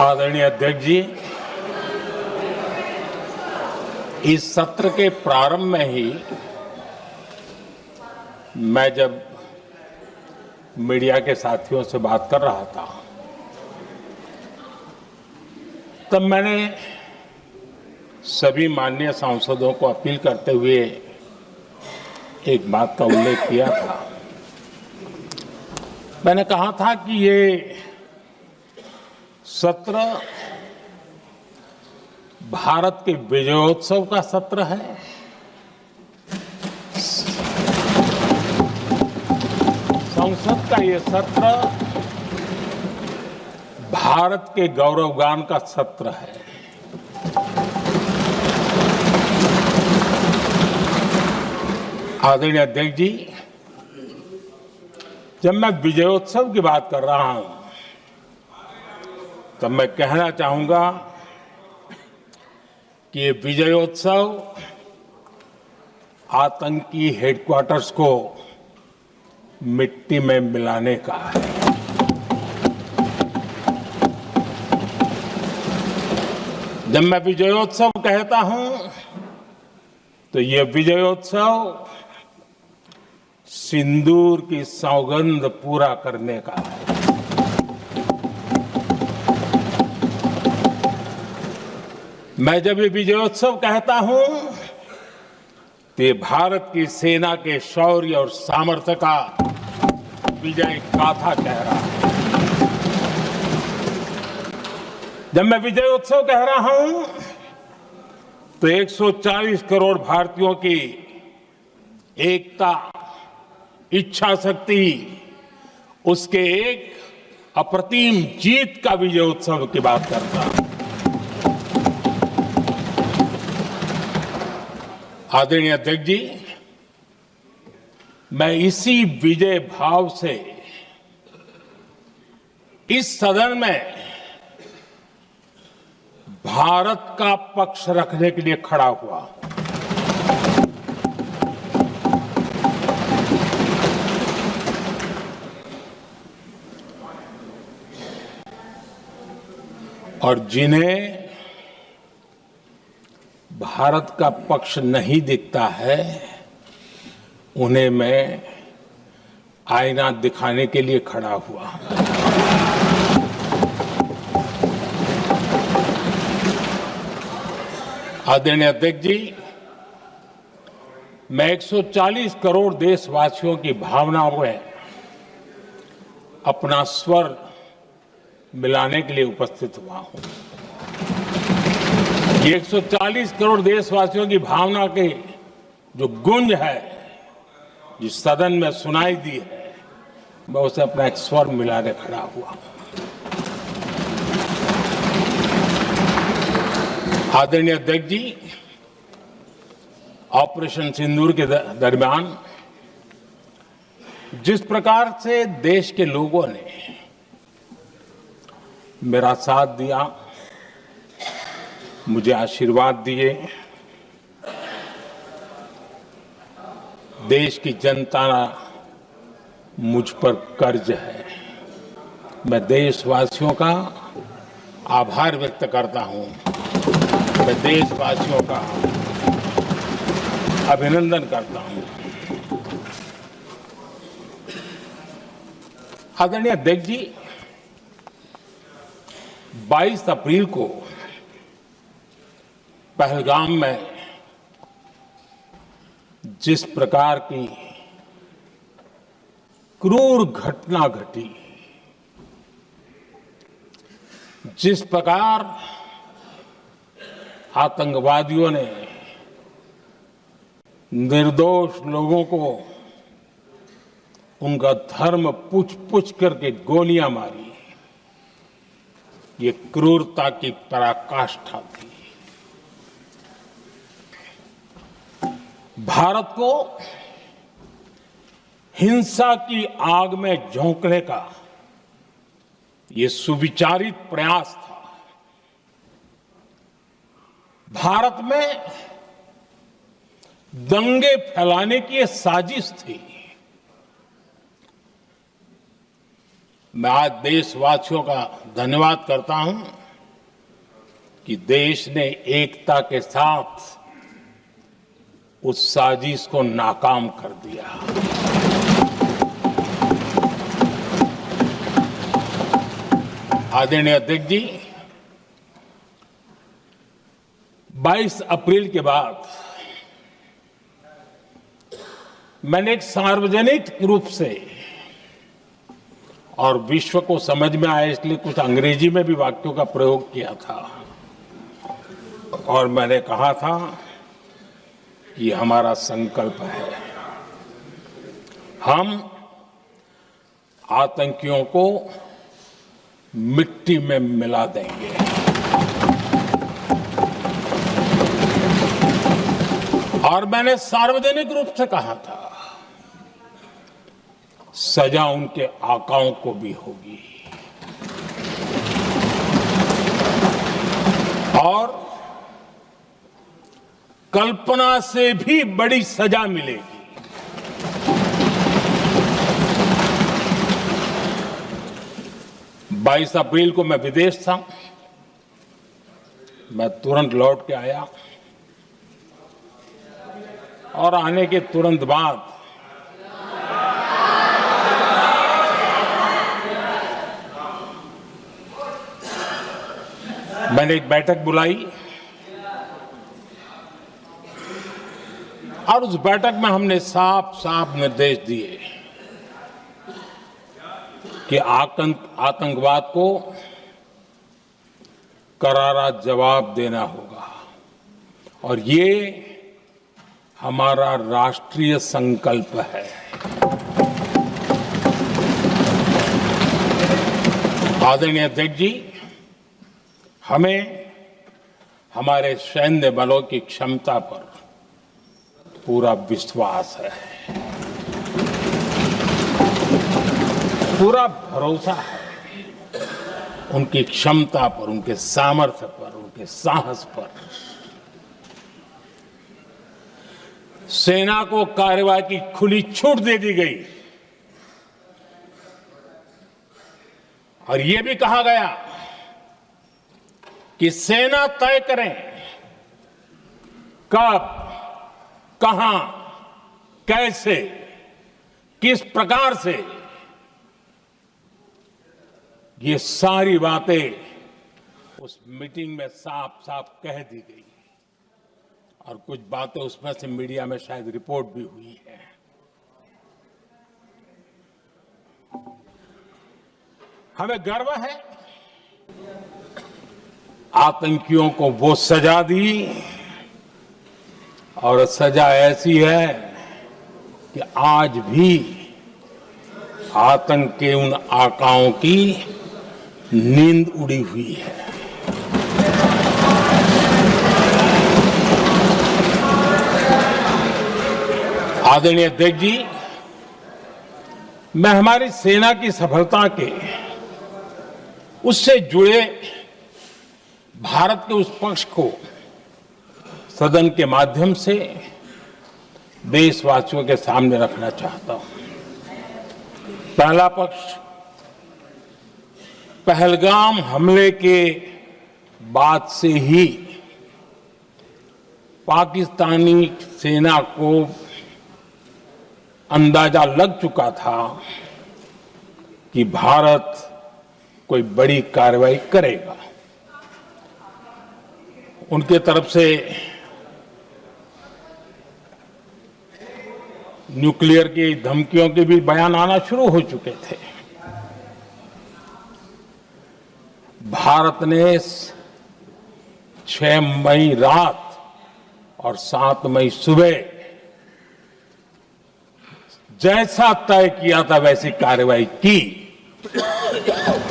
आदरणीय अध्यक्ष जी, इस सत्र के प्रारंभ में ही मैं जब मीडिया के साथियों से बात कर रहा था तब मैंने सभी माननीय सांसदों को अपील करते हुए एक बात का उल्लेख किया था। मैंने कहा था कि ये सत्र भारत के विजयोत्सव का सत्र है। संसद का ये सत्र भारत के गौरवगान का सत्र है। आदरणीय अध्यक्ष जी, जब मैं विजयोत्सव की बात कर रहा हूं तब मैं कहना चाहूंगा कि ये विजयोत्सव आतंकी हेडक्वार्टर्स को मिट्टी में मिलाने का है। जब मैं विजयोत्सव कहता हूं तो ये विजयोत्सव सिंदूर की सौगंध पूरा करने का है। मैं जब ये विजयोत्सव कहता हूं तो ये भारत की सेना के शौर्य और सामर्थ्य का विजय गाथा कह रहा है। जब मैं विजयोत्सव कह रहा हूं तो 140 करोड़ भारतीयों की एकता, इच्छा शक्ति, उसके एक अप्रतिम जीत का विजयोत्सव की बात करता हूं। आदरणीय अध्यक्ष जी, मैं इसी विजय भाव से इस सदन में भारत का पक्ष रखने के लिए खड़ा हुआ। और जिन्हें भारत का पक्ष नहीं दिखता है उन्हें मैं आईना दिखाने के लिए खड़ा हुआ। आदरणीय अध्यक्ष जी, मैं 140 करोड़ देशवासियों की भावनाओं में अपना स्वर मिलाने के लिए उपस्थित हुआ हूं। ये 140 करोड़ देशवासियों की भावना के जो गूंज है, जिस सदन में सुनाई दी है, मैं उसे अपना एक स्वर मिलाने खड़ा हुआ। आदरणीय अध्यक्ष जी, ऑपरेशन सिंदूर के दरमियान जिस प्रकार से देश के लोगों ने मेरा साथ दिया, मुझे आशीर्वाद दिए, देश की जनता मुझ पर कर्ज है। मैं देशवासियों का आभार व्यक्त करता हूं। मैं देशवासियों का अभिनंदन करता हूं। आदरणीय अध्यक्ष जी, 22 अप्रैल को पहलगाम में जिस प्रकार की क्रूर घटना घटी, जिस प्रकार आतंकवादियों ने निर्दोष लोगों को उनका धर्म पूछ पूछ करके गोलियां मारी, ये क्रूरता की पराकाष्ठा थी। भारत को हिंसा की आग में झोंकने का ये सुविचारित प्रयास था। भारत में दंगे फैलाने की ये साजिश थी। मैं आज देशवासियों का धन्यवाद करता हूं कि देश ने एकता के साथ उस साजिश को नाकाम कर दिया। आदरणीय अध्यक्ष जी, 22 अप्रैल के बाद मैंने एक सार्वजनिक रूप से और विश्व को समझ में आए इसलिए कुछ अंग्रेजी में भी वाक्यों का प्रयोग किया था और मैंने कहा था कि हमारा संकल्प है, हम आतंकियों को मिट्टी में मिला देंगे। और मैंने सार्वजनिक रूप से कहा था, सजा उनके आकाओं को भी होगी और कल्पना से भी बड़ी सजा मिलेगी। 22 अप्रैल को मैं विदेश था, मैं तुरंत लौट के आया और आने के तुरंत बाद मैंने एक बैठक बुलाई और उस बैठक में हमने साफ साफ निर्देश दिए कि आतंकवाद को करारा जवाब देना होगा और ये हमारा राष्ट्रीय संकल्प है। आदरणीय अध्यक्ष जी, हमें हमारे सैन्य बलों की क्षमता पर पूरा विश्वास है, पूरा भरोसा है उनकी क्षमता पर, उनके सामर्थ्य पर, उनके साहस पर। सेना को कार्रवाई की खुली छूट दे दी गई और यह भी कहा गया कि सेना तय करें कब, कहां, कैसे, किस प्रकार से। ये सारी बातें उस मीटिंग में साफ साफ कह दी गई और कुछ बातें उसमें से मीडिया में शायद रिपोर्ट भी हुई है। हमें गर्व है, आतंकियों को वो सजा दी और सजा ऐसी है कि आज भी आतंक के उन आकाओं की नींद उड़ी हुई है। आदरणीय अध्यक्ष जी, मैं हमारी सेना की सफलता के उससे जुड़े भारत के उस पक्ष को सदन के माध्यम से देशवासियों के सामने रखना चाहता हूं। पहला पक्ष, पहलगाम हमले के बाद से ही पाकिस्तानी सेना को अंदाजा लग चुका था कि भारत कोई बड़ी कार्रवाई करेगा। उनके तरफ से न्यूक्लियर की धमकियों के भी बयान आना शुरू हो चुके थे। भारत ने 6 मई रात और 7 मई सुबह जैसा तय किया था वैसी कार्रवाई की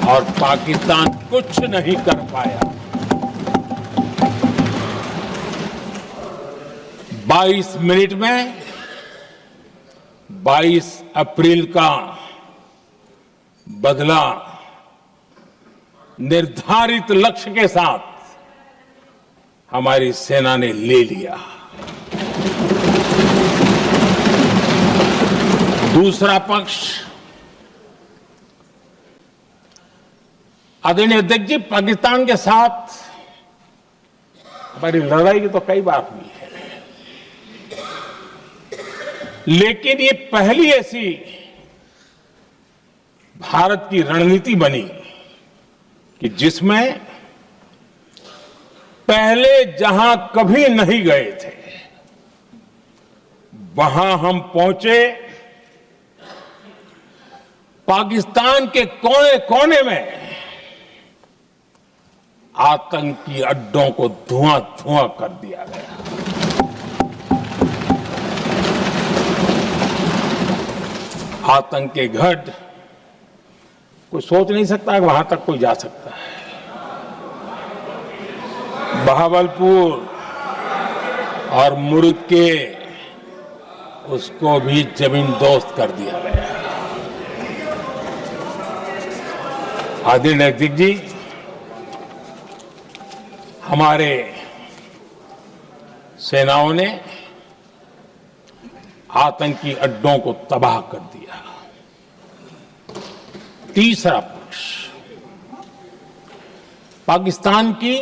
और पाकिस्तान कुछ नहीं कर पाया। 22 मिनट में 22 अप्रैल का बदला निर्धारित लक्ष्य के साथ हमारी सेना ने ले लिया। दूसरा पक्ष, आदरणीय अध्यक्ष जी, पाकिस्तान के साथ हमारी लड़ाई तो कई बार हुई है, लेकिन ये पहली ऐसी भारत की रणनीति बनी कि जिसमें पहले जहां कभी नहीं गए थे वहां हम पहुंचे, पाकिस्तान के कोने कोने में आतंकी अड्डों को धुआं धुआं कर दिया गया। आतंक के गढ़ कोई सोच नहीं सकता कि वहां तक कोई जा सकता है। बहावलपुर और मुर्गे उसको भी जमीन दोस्त कर दिया गया। आदरणीय अध्यक्ष जी, हमारे सेनाओं ने आतंकी अड्डों को तबाह कर दिया। तीसरा पक्ष, पाकिस्तान की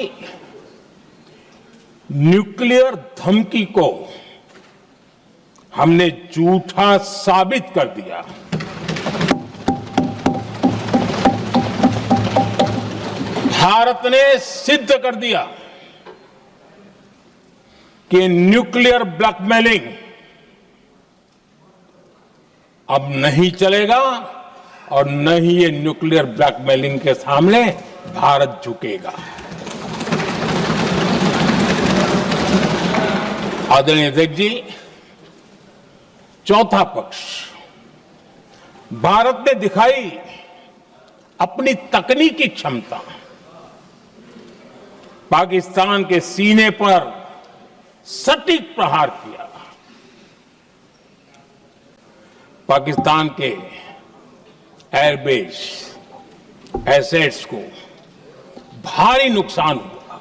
न्यूक्लियर धमकी को हमने झूठा साबित कर दिया। भारत ने सिद्ध कर दिया कि न्यूक्लियर ब्लैकमेलिंग अब नहीं चलेगा और न ही ये न्यूक्लियर ब्लैकमेलिंग के सामने भारत झुकेगा। आदरणीय अध्यक्ष जी, चौथा पक्ष, भारत ने दिखाई अपनी तकनीकी क्षमता। पाकिस्तान के सीने पर सटीक प्रहार किया। पाकिस्तान के एयरबेस एसेट्स को भारी नुकसान हुआ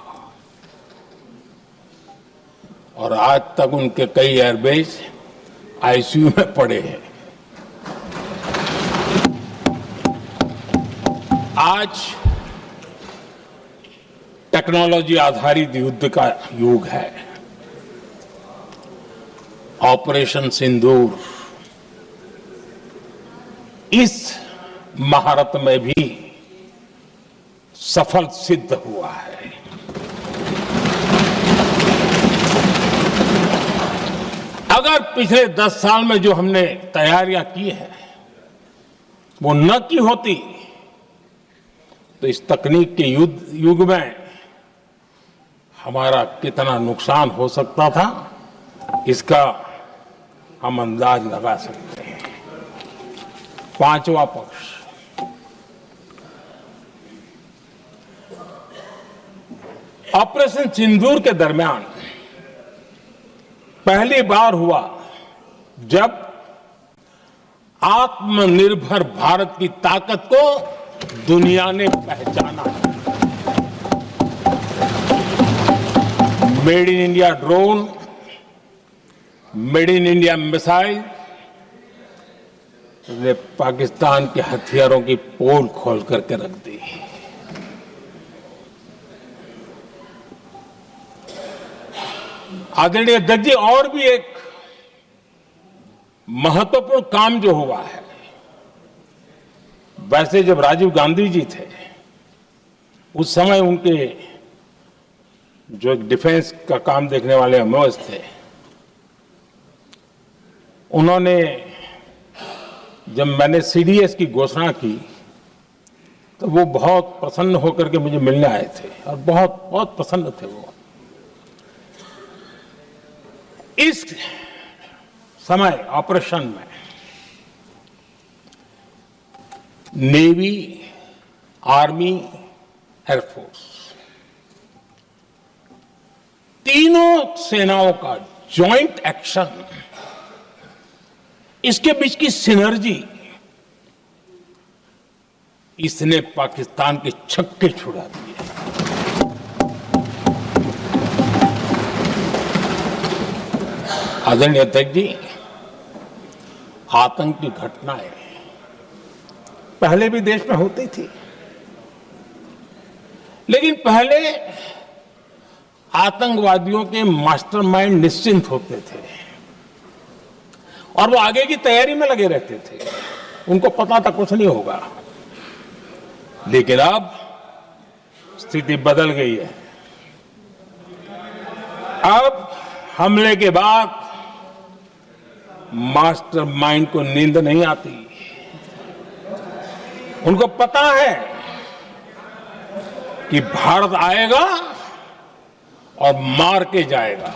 और आज तक उनके कई एयरबेस आईसीयू में पड़े हैं। आज टेक्नोलॉजी आधारित युद्ध का युग है। ऑपरेशन सिंदूर इस महारत में भी सफल सिद्ध हुआ है। अगर पिछले 10 साल में जो हमने तैयारियां की हैं वो न की होती तो इस तकनीक के युग में हमारा कितना नुकसान हो सकता था, इसका हम अंदाज लगा सकते हैं। पांचवा पक्ष, ऑपरेशन सिंदूर के दरमियान पहली बार हुआ जब आत्मनिर्भर भारत की ताकत को दुनिया ने पहचाना। Made in India drone, made in India missile ने पाकिस्तान के हथियारों की पोल खोल करके रख दी। आदरणीय अध्यक्ष जी, और भी एक महत्वपूर्ण काम जो हुआ है, वैसे जब राजीव गांधी जी थे उस समय उनके जो एक डिफेंस का काम देखने वाले अमोस थे, उन्होंने जब मैंने सीडीएस की घोषणा की तो वो बहुत प्रसन्न होकर के मुझे मिलने आए थे और बहुत बहुत प्रसन्न थे वो। इस समय ऑपरेशन में नेवी, आर्मी, एयरफोर्स तीनों सेनाओं का जॉइंट एक्शन, इसके बीच की सिनर्जी, इसने पाकिस्तान के छक्के छुड़ा दिए। आदरणीय अध्यक्ष जी, आतंक की घटनाएं पहले भी देश में होती थी, लेकिन पहले आतंकवादियों के मास्टरमाइंड निश्चिंत होते थे और वो आगे की तैयारी में लगे रहते थे। उनको पता था कुछ नहीं होगा। लेकिन अब स्थिति बदल गई है। अब हमले के बाद मास्टरमाइंड को नींद नहीं आती। उनको पता है कि भारत आएगा और मार के जाएगा।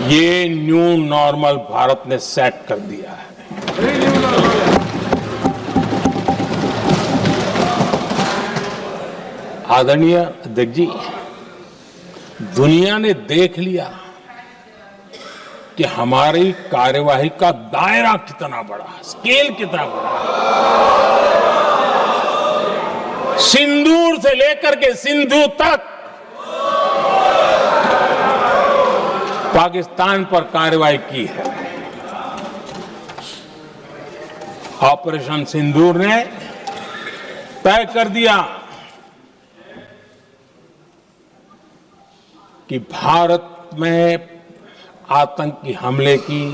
ये न्यू नॉर्मल भारत ने सेट कर दिया है। आदरणीय अध्यक्ष जी, दुनिया ने देख लिया कि हमारी कार्यवाही का दायरा कितना बड़ा, स्केल कितना बड़ा। सिंदूर से लेकर के सिंधु तक पाकिस्तान पर कार्रवाई की है। ऑपरेशन सिंदूर ने तय कर दिया कि भारत में आतंकी हमले की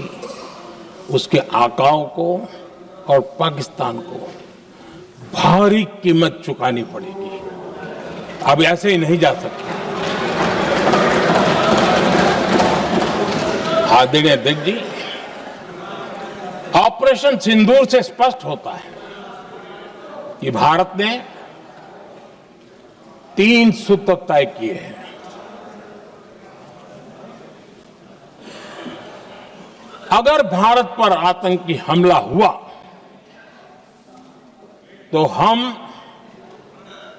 उसके आकाओं को और पाकिस्तान को भारी कीमत चुकानी पड़ेगी। अब ऐसे ही नहीं जा सकते। आदरणीय अध्यक्ष जी, ऑपरेशन सिंदूर से स्पष्ट होता है कि भारत ने 3 सूत्र तय किए हैं। अगर भारत पर आतंकी हमला हुआ तो हम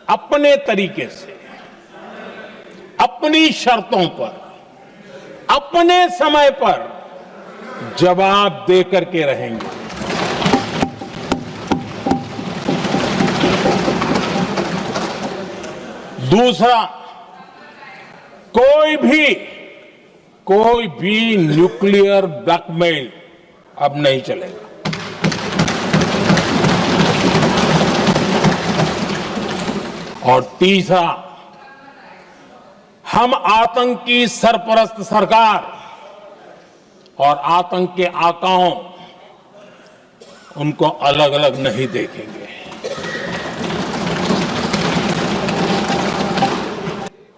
अपने तरीके से, अपनी शर्तों पर, अपने समय पर जवाब दे करके रहेंगे। दूसरा, कोई भी न्यूक्लियर ब्लैकमेल अब नहीं चलेगा। और तीसरा, हम आतंकी सरपरस्त सरकार और आतंक के आकाओं उनको अलग अलग नहीं देखेंगे।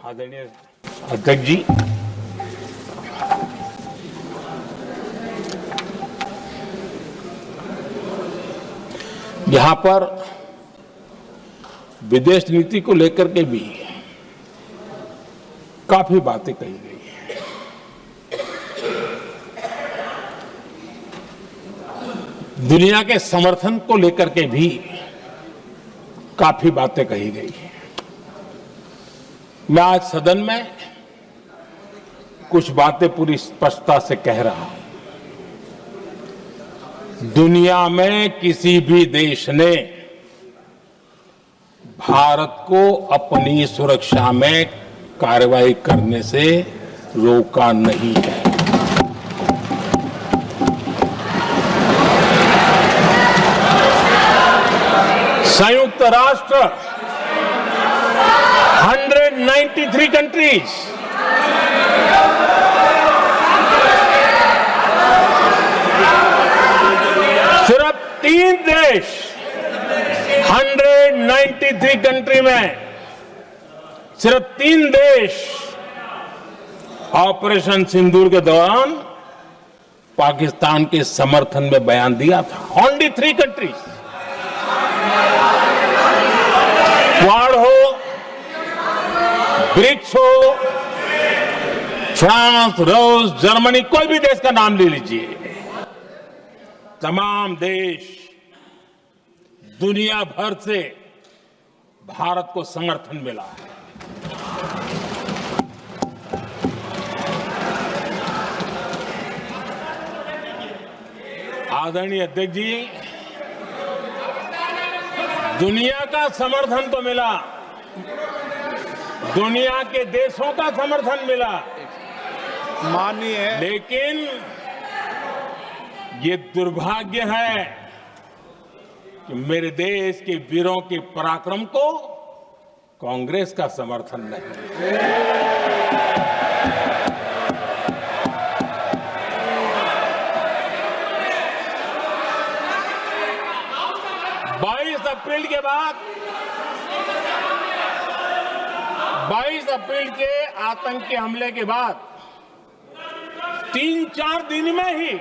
आदरणीय अध्यक्ष जी, यहां पर विदेश नीति को लेकर के भी काफी बातें कही गई हैं। दुनिया के समर्थन को लेकर के भी काफी बातें कही गई हैं। मैं आज सदन में कुछ बातें पूरी स्पष्टता से कह रहा हूं। दुनिया में किसी भी देश ने भारत को अपनी सुरक्षा में कार्रवाई करने से रोका नहीं है। संयुक्त राष्ट्र 193 कंट्रीज, सिर्फ 3 देश 193 कंट्री में सिर्फ 3 देश ऑपरेशन सिंदूर के दौरान पाकिस्तान के समर्थन में बयान दिया था। Only 3 countries. क्वाड हो, ब्रिक्स हो, फ्रांस, रूस, जर्मनी, कोई भी देश का नाम ले लीजिए, तमाम देश दुनिया भर से भारत को समर्थन मिला है। आदरणीय अध्यक्ष जी, दुनिया का समर्थन तो मिला, दुनिया के देशों का समर्थन मिला, माननीय, लेकिन ये दुर्भाग्य है कि मेरे देश के वीरों के पराक्रम को कांग्रेस का समर्थन नहीं। 22 अप्रैल के बाद 22 अप्रैल के आतंकी हमले के बाद 3-4 दिन में ही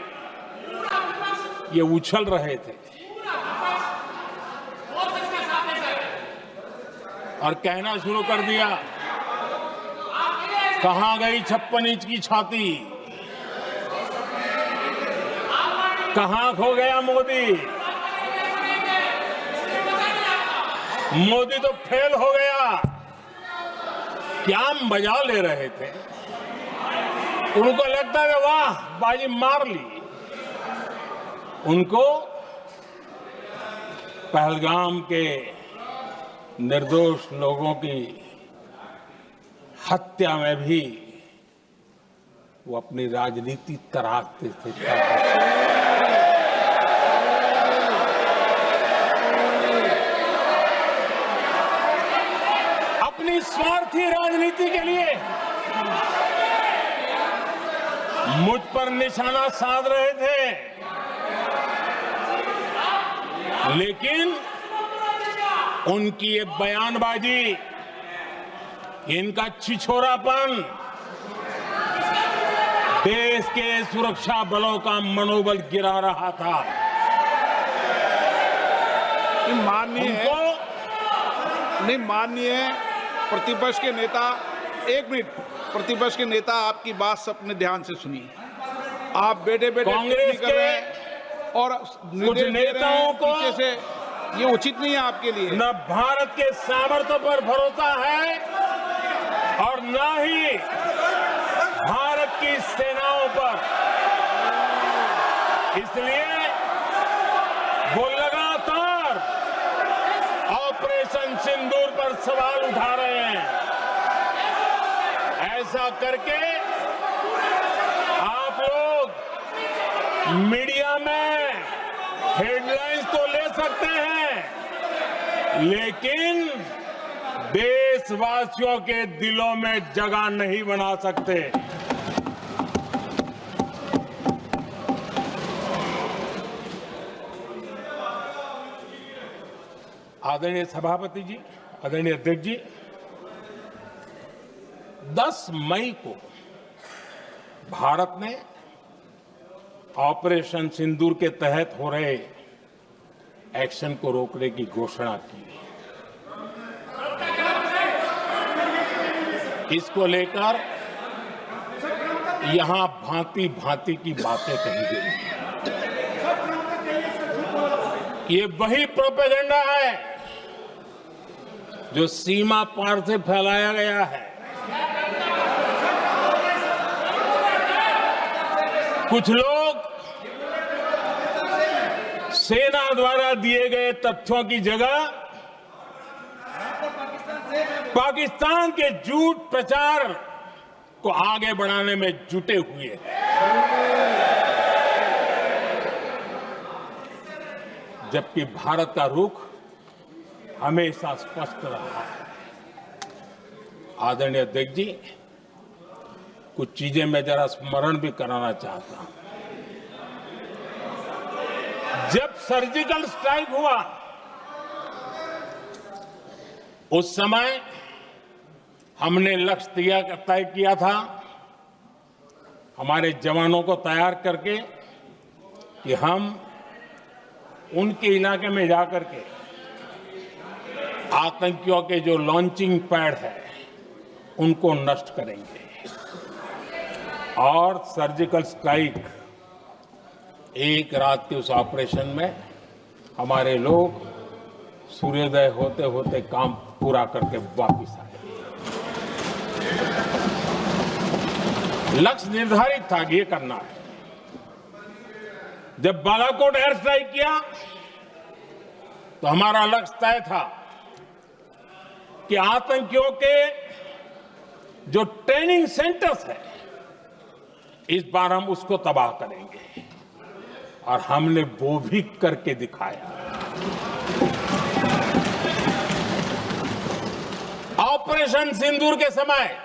ये उछल रहे थे और कहना शुरू कर दिया, कहां गई 56 इंच की छाती, कहां खो गया मोदी, मोदी तो फेल हो गया। क्या मजा ले रहे थे। उनको लगता है वाह बाजी मार ली। उनको पहलगाम के निर्दोष लोगों की हत्या में भी वो अपनी राजनीति तराशते थे। अपनी स्वार्थी राजनीति के लिए मुझ पर निशाना साध रहे थे, लेकिन उनकी ये बयानबाजी, इनका छिछोरापन देश के सुरक्षा बलों का मनोबल गिरा रहा था। माननीय प्रतिपक्ष के नेता, एक मिनट, प्रतिपक्ष के नेता आपकी बात अपने ध्यान से सुनिए। आप बेटे कांग्रेस कर रहे हैं और कुछ नेताओं को पीछे से, ये उचित नहीं है आपके लिए। न भारत के सामर्थ्य पर भरोसा है और न ही भारत की सेनाओं पर। इसलिए वो लगातार ऑपरेशन सिंदूर पर सवाल उठा रहे हैं। ऐसा करके आप लोग मीडिया में हेडलाइंस तो ले सकते हैं, लेकिन देशवासियों के दिलों में जगह नहीं बना सकते। आदरणीय सभापति जी, आदरणीय अध्यक्ष जी, 10 मई को भारत ने ऑपरेशन सिंदूर के तहत हो रहे एक्शन को रोकने की घोषणा की। इसको लेकर यहां भांति भांति की बातें कही गई। ये वही प्रोपेगेंडा है जो सीमा पार से फैलाया गया है। कुछ लोग सेना द्वारा दिए गए तथ्यों की जगह पाकिस्तान के झूठ प्रचार को आगे बढ़ाने में जुटे हुए हैं। जबकि भारत का रुख हमेशा स्पष्ट रहा है। आदरणीय अध्यक्ष जी, कुछ चीजें मैं जरा स्मरण भी कराना चाहता हूं। जब सर्जिकल स्ट्राइक हुआ, उस समय हमने लक्ष्य तय किया था, हमारे जवानों को तैयार करके, कि हम उनके इलाके में जाकर के आतंकियों के जो लॉन्चिंग पैड है उनको नष्ट करेंगे। और सर्जिकल स्ट्राइक, एक रात के उस ऑपरेशन में हमारे लोग सूर्योदय होते होते काम पूरा करके वापस आए। लक्ष्य निर्धारित था कि ये करना है। जब बालाकोट एयर स्ट्राइक किया तो हमारा लक्ष्य तय था कि आतंकियों के जो ट्रेनिंग सेंटर्स है, इस बार हम उसको तबाह करेंगे, और हमने वो भी करके दिखाया। ऑपरेशन सिंदूर के समय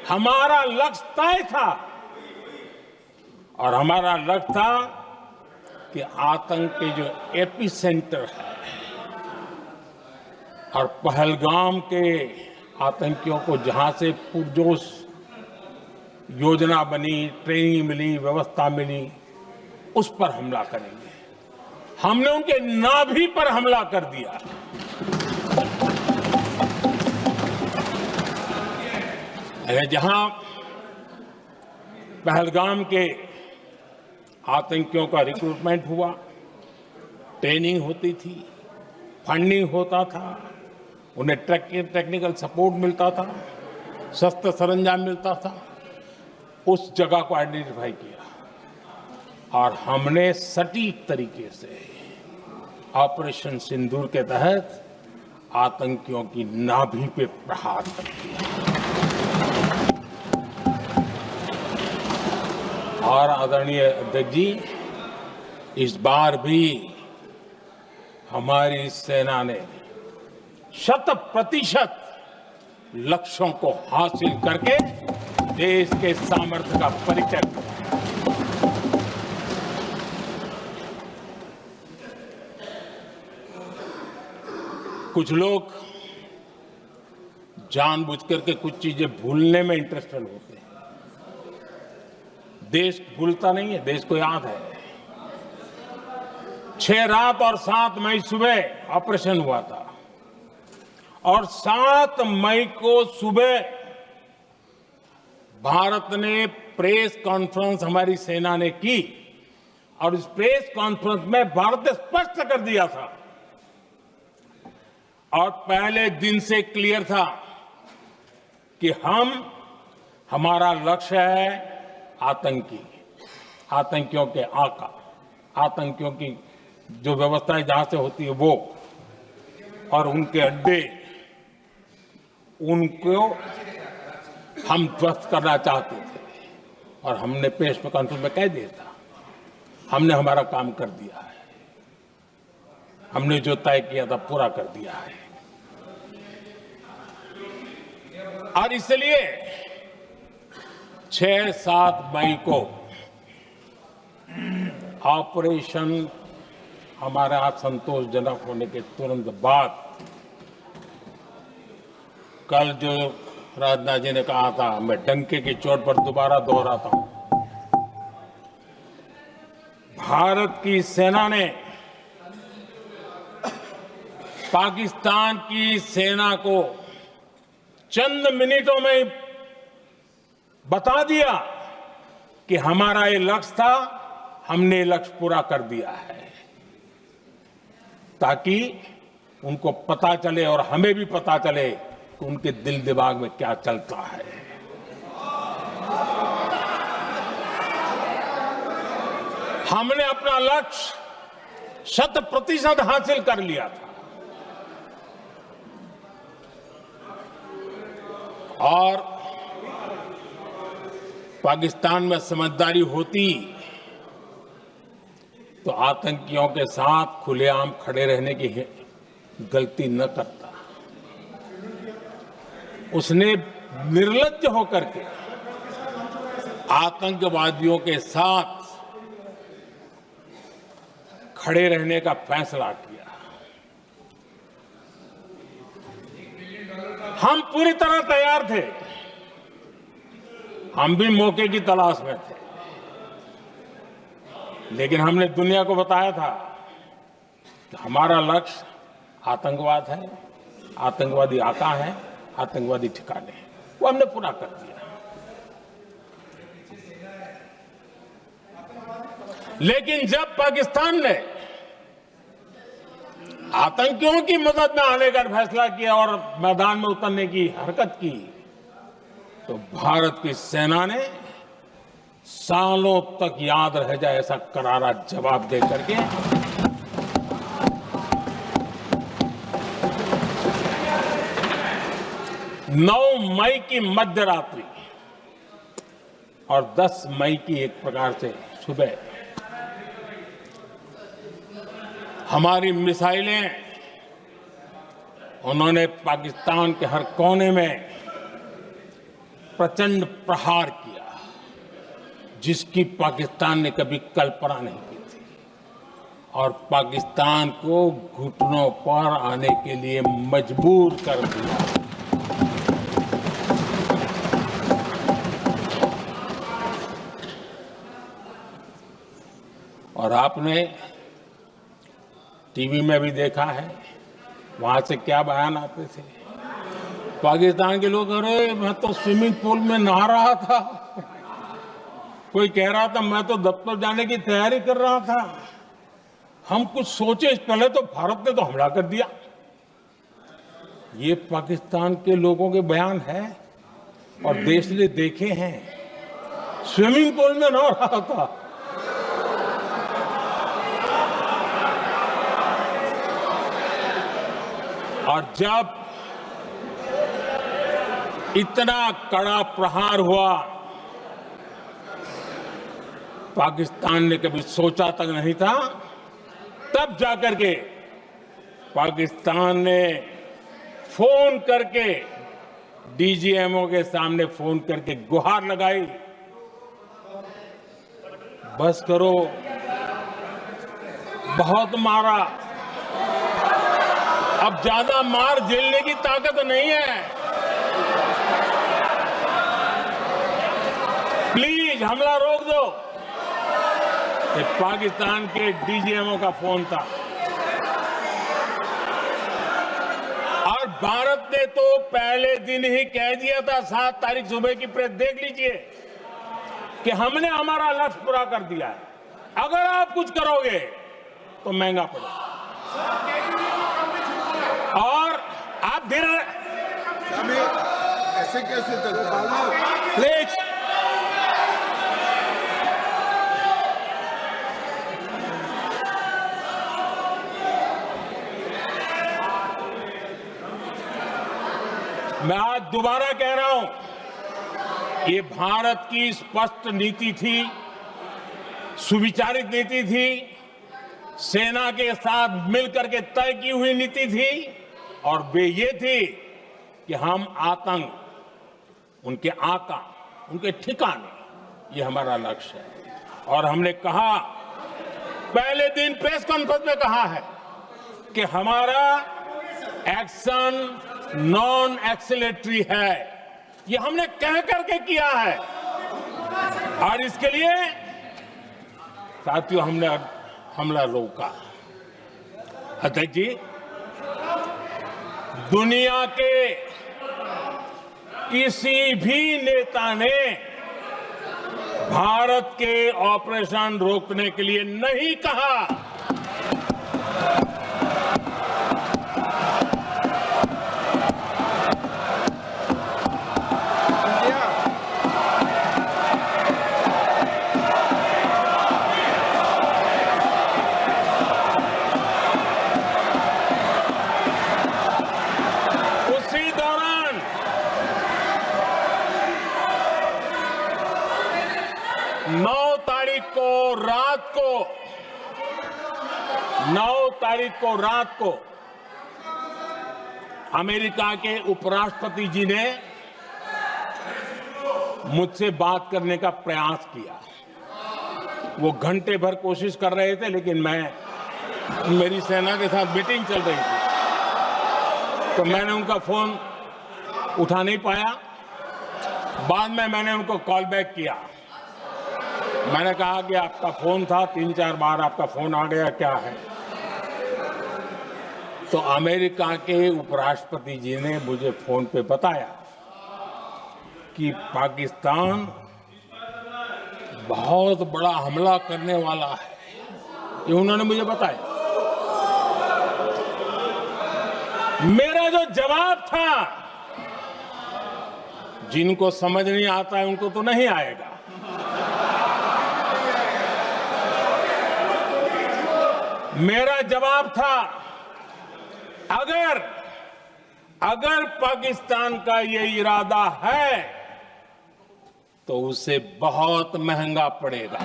हमारा लक्ष्य तय था और हमारा लक्ष्य था कि आतंक के जो एपी सेंटर है और पहलगाम के आतंकियों को जहां से पुरजोश योजना बनी, ट्रेनिंग मिली, व्यवस्था मिली, उस पर हमला करेंगे। हमने उनके नाभि पर हमला कर दिया। जहां पहलगाम के आतंकियों का रिक्रूटमेंट हुआ, ट्रेनिंग होती थी, फंडिंग होता था, उन्हें टेक्निकल सपोर्ट मिलता था, शस्त्र सरंजाम मिलता था, उस जगह को आइडेंटिफाई किया और हमने सटीक तरीके से ऑपरेशन सिंदूर के तहत आतंकियों की नाभि पे प्रहार कर दिया। और आदरणीय अध्यक्ष जी, इस बार भी हमारी सेना ने 100% लक्ष्यों को हासिल करके देश के सामर्थ्य का परिचय दिया। कुछ लोग जानबूझकर के कुछ चीजें भूलने में इंटरेस्टेड होते हैं। देश भूलता नहीं है, देश को याद है। 6 रात और 7 मई सुबह ऑपरेशन हुआ था और 7 मई को सुबह भारत ने प्रेस कॉन्फ्रेंस हमारी सेना ने की और इस प्रेस कॉन्फ्रेंस में भारत ने स्पष्ट कर दिया था और पहले दिन से क्लियर था कि हमारा लक्ष्य है आतंकियों के आका, आतंकियों की जो व्यवस्थाएं जहां से होती है वो और उनके अड्डे, उनको हम ध्वस्त करना चाहते थे और हमने प्रेस कॉन्फ्रेंस में कह दिया था, हमने हमारा काम कर दिया है, हमने जो तय किया था पूरा कर दिया है। और इसलिए 6-7 मई को ऑपरेशन हमारा संतोषजनक होने के तुरंत बाद कल जो राजनाथ जी ने कहा था, मैं डंके की चोट पर दोबारा दोहराता हूं, भारत की सेना ने पाकिस्तान की सेना को चंद मिनटों में बता दिया कि हमारा ये लक्ष्य था, हमने लक्ष्य पूरा कर दिया है, ताकि उनको पता चले और हमें भी पता चले कि उनके दिल दिमाग में क्या चलता है। हमने अपना लक्ष्य 100% हासिल कर लिया था और पाकिस्तान में समझदारी होती तो आतंकियों के साथ खुलेआम खड़े रहने की गलती न करता। उसने निर्लज्ज होकर के आतंकवादियों के साथ खड़े रहने का फैसला किया। हम पूरी तरह तैयार थे, हम भी मौके की तलाश में थे, लेकिन हमने दुनिया को बताया था कि हमारा लक्ष्य आतंकवाद है, आतंकवादी आका है, आतंकवादी ठिकाने हैं, वो हमने पूरा कर दिया। लेकिन जब पाकिस्तान ने आतंकियों की मदद में आने का फैसला किया और मैदान में उतरने की हरकत की, तो भारत की सेना ने सालों तक याद रह जाए ऐसा करारा जवाब दे करके 9 मई की मध्यरात्रि और 10 मई की एक प्रकार से सुबह हमारी मिसाइलें उन्होंने पाकिस्तान के हर कोने में प्रचंड प्रहार किया, जिसकी पाकिस्तान ने कभी कल्पना नहीं की थी, और पाकिस्तान को घुटनों पर आने के लिए मजबूर कर दिया। और आपने टीवी में भी देखा है, वहां से क्या बयान आते थे। पाकिस्तान के लोग, अरे मैं तो स्विमिंग पूल में नहा रहा था, कोई कह रहा था मैं तो दफ्तर जाने की तैयारी कर रहा था। हम कुछ सोचे इस पहले तो भारत ने तो हमला कर दिया। ये पाकिस्तान के लोगों के बयान है और देश ने देखे हैं। स्विमिंग पूल में नहा रहा था। और जब इतना कड़ा प्रहार हुआ, पाकिस्तान ने कभी सोचा तक नहीं था, तब जाकर के पाकिस्तान ने फोन करके डीजीएमओ के सामने फोन करके गुहार लगाई, बस करो, बहुत मारा, अब ज्यादा मार झेलने की ताकत नहीं है, प्लीज हमला रोक दो। ये पाकिस्तान के डीजीएमओ का फोन था। और भारत ने तो पहले दिन ही कह दिया था, 7 तारीख सुबह की प्रेस देख लीजिए, कि हमने हमारा लक्ष्य पूरा कर दिया है, अगर आप कुछ करोगे तो महंगा पड़ेगा। और आप धीरे ऐसे कैसे चलता है? प्लीज मैं आज दोबारा कह रहा हूं, ये भारत की स्पष्ट नीति थी, सुविचारित नीति थी, सेना के साथ मिलकर के तय की हुई नीति थी, और वे ये थी कि हम आतंक, उनके आका, उनके ठिकाने, ये हमारा लक्ष्य है। और हमने कहा, पहले दिन प्रेस कॉन्फ्रेंस में कहा है कि हमारा एक्शन नॉन एक्सीलेटरी है, ये हमने कह करके किया है। और इसके लिए साथियों हमने हमला रोका। अध्यक्ष जी, दुनिया के किसी भी नेता ने भारत के ऑपरेशन रोकने के लिए नहीं कहा। उसी दौरान 9 तारीख को रात को अमेरिका के उपराष्ट्रपति जी ने मुझसे बात करने का प्रयास किया। वो घंटे भर कोशिश कर रहे थे, लेकिन मेरी सेना के साथ मीटिंग चल रही थी, तो मैंने उनका फोन उठा नहीं पाया। बाद में मैंने उनको कॉल बैक किया। मैंने कहा कि आपका फोन था, 3-4 बार आपका फोन आ गया, क्या है? तो अमेरिका के उपराष्ट्रपति जी ने मुझे फोन पे बताया कि पाकिस्तान बहुत बड़ा हमला करने वाला है, ये उन्होंने मुझे बताया। मेरा जो जवाब था, जिनको समझ नहीं आता है उनको तो नहीं आएगा, मेरा जवाब था, अगर पाकिस्तान का ये इरादा है तो उसे बहुत महंगा पड़ेगा।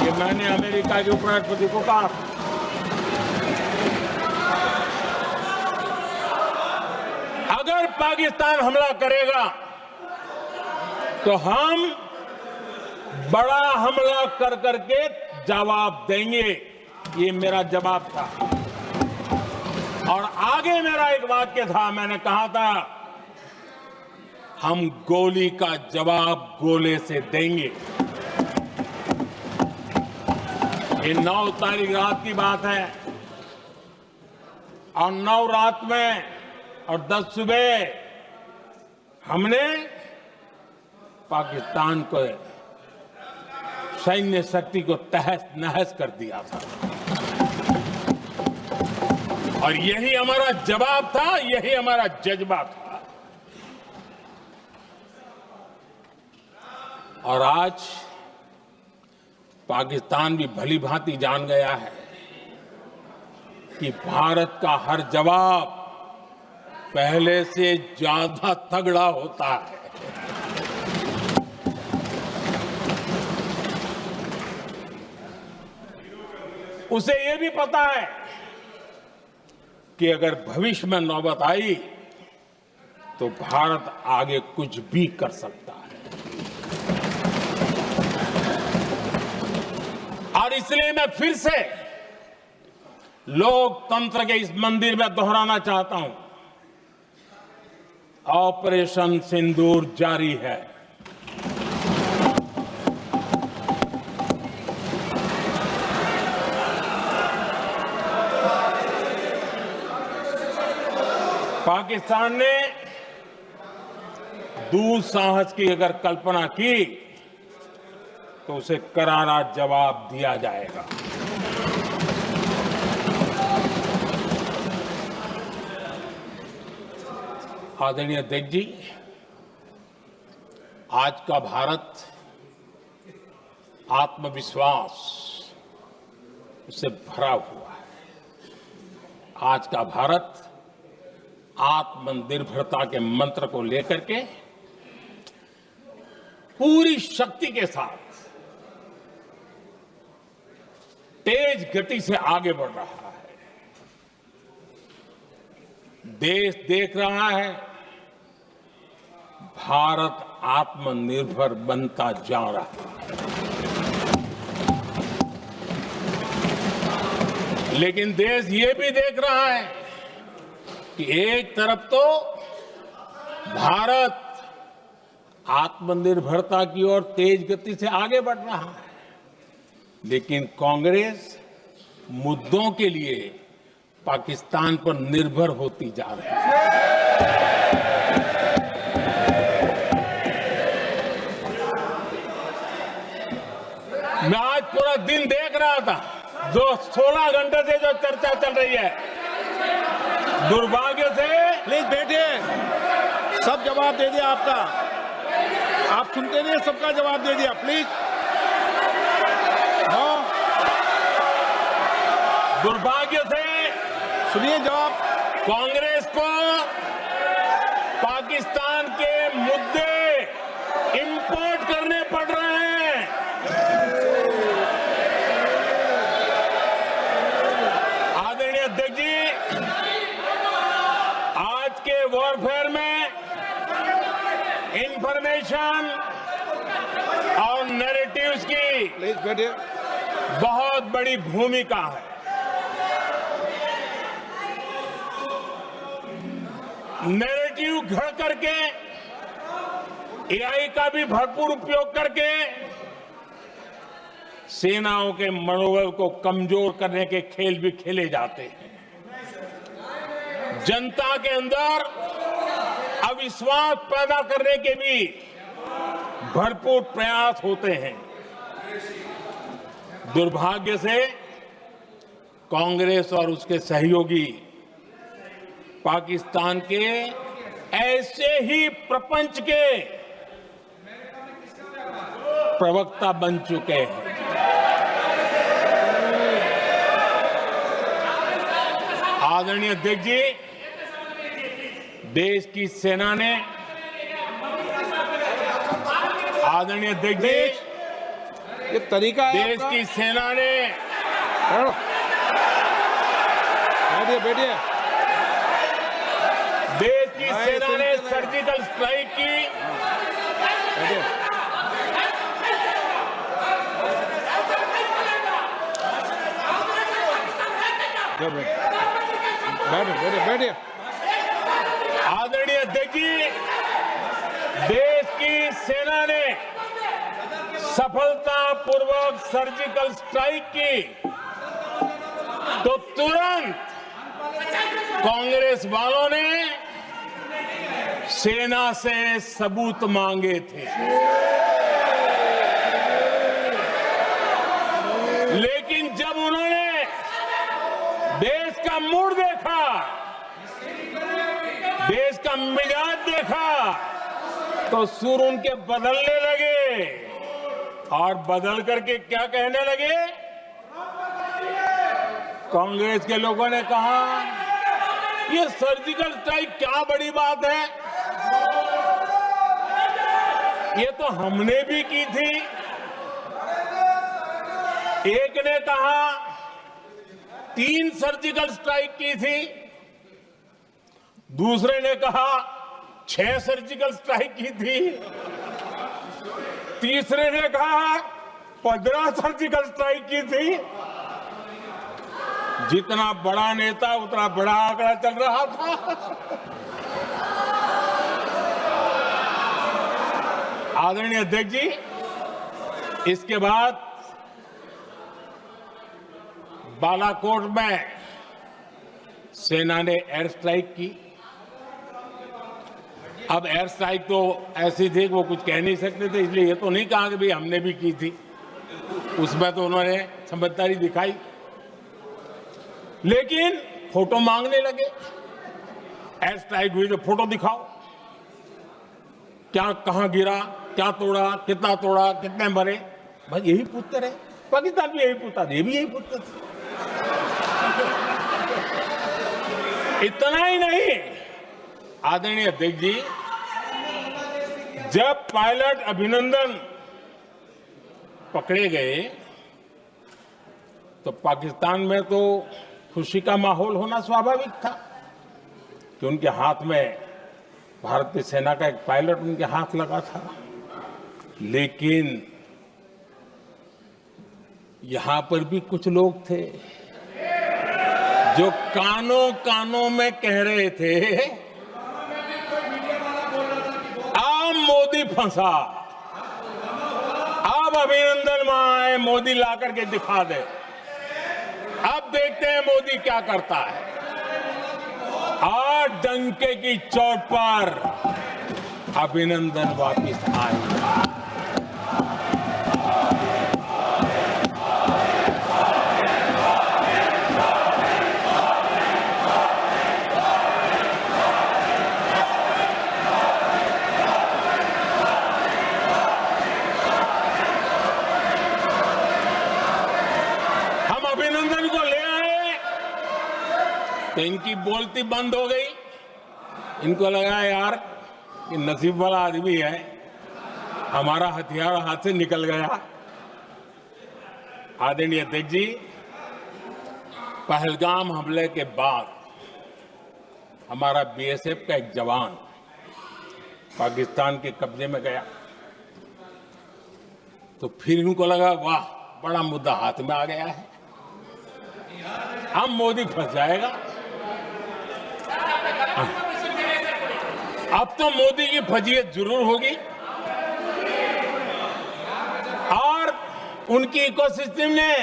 ये मैंने अमेरिका के उपराष्ट्रपति को कहा। पाकिस्तान हमला करेगा तो हम बड़ा हमला कर करके जवाब देंगे, ये मेरा जवाब था। और आगे मेरा एक वाक्य था, मैंने कहा था हम गोली का जवाब गोले से देंगे। ये 9 तारीख रात की बात है और 9 रात में और 10 सुबह हमने पाकिस्तान को सैन्य शक्ति को तहस नहस कर दिया था और यही हमारा जवाब था, यही हमारा जज्बा था। और आज पाकिस्तान भी भली भांति जान गया है कि भारत का हर जवाब पहले से ज्यादा तगड़ा होता है। उसे यह भी पता है कि अगर भविष्य में नौबत आई तो भारत आगे कुछ भी कर सकता है। और इसलिए मैं फिर से लोकतंत्र के इस मंदिर में दोहराना चाहता हूं, ऑपरेशन सिंदूर जारी है। पाकिस्तान ने दुस्साहस की अगर कल्पना की तो उसे करारा जवाब दिया जाएगा। आदरणीय अध्यक्ष जी, आज का भारत आत्मविश्वास से भरा हुआ है। आज का भारत आत्मनिर्भरता के मंत्र को लेकर के पूरी शक्ति के साथ तेज गति से आगे बढ़ रहा है। देश देख रहा है भारत आत्मनिर्भर बनता जा रहा है, लेकिन देश ये भी देख रहा है कि एक तरफ तो भारत आत्मनिर्भरता की ओर तेज गति से आगे बढ़ रहा है, लेकिन कांग्रेस मुद्दों के लिए पाकिस्तान पर निर्भर होती जा रही है। मैं आज पूरा दिन देख रहा था, जो 16 घंटे से जो चर्चा चल रही है, दुर्भाग्य से। प्लीज बैठिए, सब जवाब दे दिया आपका, आप सुनते नहीं, सबका जवाब दे दिया। प्लीज दुर्भाग्य से सुनिए जवाब। कांग्रेस को पाकिस्तान के मुद्दे इंपोर्ट करने पड़ रहे हैं। आदरणीय अध्यक्ष जी, आज के वॉरफेयर में इंफॉर्मेशन और नैरेटिव्स की प्लीज बैठिए। बहुत बड़ी भूमिका है। नैरेटिव घड़ करके, एआई का भी भरपूर उपयोग करके सेनाओं के मनोबल को कमजोर करने के खेल भी खेले जाते हैं। जनता के अंदर अविश्वास पैदा करने के भी भरपूर प्रयास होते हैं। दुर्भाग्य से कांग्रेस और उसके सहयोगी पाकिस्तान के ऐसे ही प्रपंच के प्रवक्ता बन चुके हैं। आदरणीय अध्यक्ष जी, देश की सेना ने, आदरणीय अध्यक्ष जी, ये तरीका है देश की सेना ने, बैठिए बैठिए, देश की सेना ने सर्जिकल स्ट्राइक की बैठिए बैठिए बैठिए। आदरणीय अध्यक्ष जी, देश की सेना ने सफलतापूर्वक सर्जिकल स्ट्राइक की तो तुरंत कांग्रेस वालों ने सेना से सबूत मांगे थे, लेकिन जब उन्होंने देश का मूड देखा, देश का मिजाज देखा, तो सुर उनके बदलने लगे और बदल करके क्या कहने लगे। कांग्रेस के लोगों ने कहा, ये सर्जिकल स्ट्राइक क्या बड़ी बात है, ये तो हमने भी की थी। एक ने कहा 3 सर्जिकल स्ट्राइक की थी, दूसरे ने कहा 6 सर्जिकल स्ट्राइक की थी, तीसरे ने कहा 15 सर्जिकल स्ट्राइक की थी। जितना बड़ा नेता उतना बड़ा आंकड़ा चल रहा था। आदरणीय अध्यक्ष जी, इसके बाद बालाकोट में सेना ने एयर स्ट्राइक की। अब एयर स्ट्राइक तो ऐसी थी कि वो कुछ कह नहीं सकते थे, इसलिए ये तो नहीं कहा कि भाई हमने भी की थी। उसमें तो उन्होंने समझदारी दिखाई, लेकिन फोटो मांगने लगे। एयर स्ट्राइक हुई तो फोटो दिखाओ, क्या कहां गिरा, क्या तोड़ा, कितना तोड़ा, कितने मरे, बस यही पूछते रहे। पाकिस्तान भी यही पूछता था, ये भी यही पूछते थे। इतना ही नहीं, आदरणीय अध्यक्ष जी, जब पायलट अभिनंदन पकड़े गए तो पाकिस्तान में तो खुशी का माहौल होना स्वाभाविक था कि उनके हाथ में भारतीय सेना का एक पायलट उनके हाथ लगा था। लेकिन यहां पर भी कुछ लोग थे जो कानों कानों में कह रहे थे, अब मोदी फंसा, अब अभिनंदन वहां आए, मोदी ला करके दिखा दे, अब देखते हैं मोदी क्या करता है। और डंके की चोट पर अभिनंदन वापिस आए। अभिनंदन को ले आए तो इनकी बोलती बंद हो गई। इनको लगा यार कि नसीब वाला आदमी है, हमारा हथियार हाथ से निकल गया। आदरणीय अध्यक्ष जी, पहलगाम हमले के बाद हमारा बीएसएफ का एक जवान पाकिस्तान के कब्जे में गया, तो फिर इनको लगा वाह, बड़ा मुद्दा हाथ में आ गया है, हम मोदी फंस जाएगा। अब तो मोदी की फजीयत जरूर होगी और उनकी इकोसिस्टम ने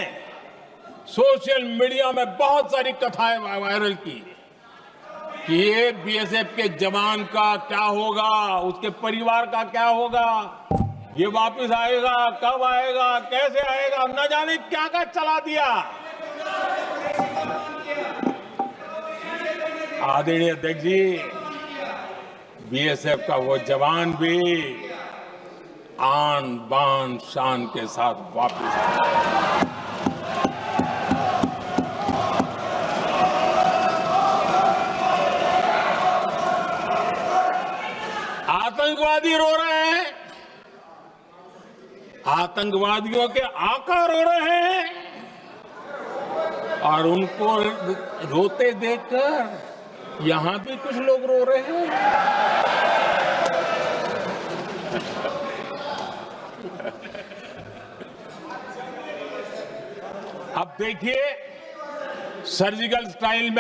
सोशल मीडिया में बहुत सारी कथाएं वायरल की कि ये बीएसएफ के जवान का क्या होगा, उसके परिवार का क्या होगा, ये वापस आएगा, कब आएगा, कैसे आएगा, न जाने क्या क्या चला दिया। आदरणीय अध्यक्ष जी, बीएसएफ का वो जवान भी आन बान शान के साथ वापस आया। आतंकवादी रो रहे हैं, आतंकवादियों के आका रो रहे हैं और उनको रोते देखकर यहां भी कुछ लोग रो रहे हैं। अब देखिए, सर्जिकल स्ट्राइक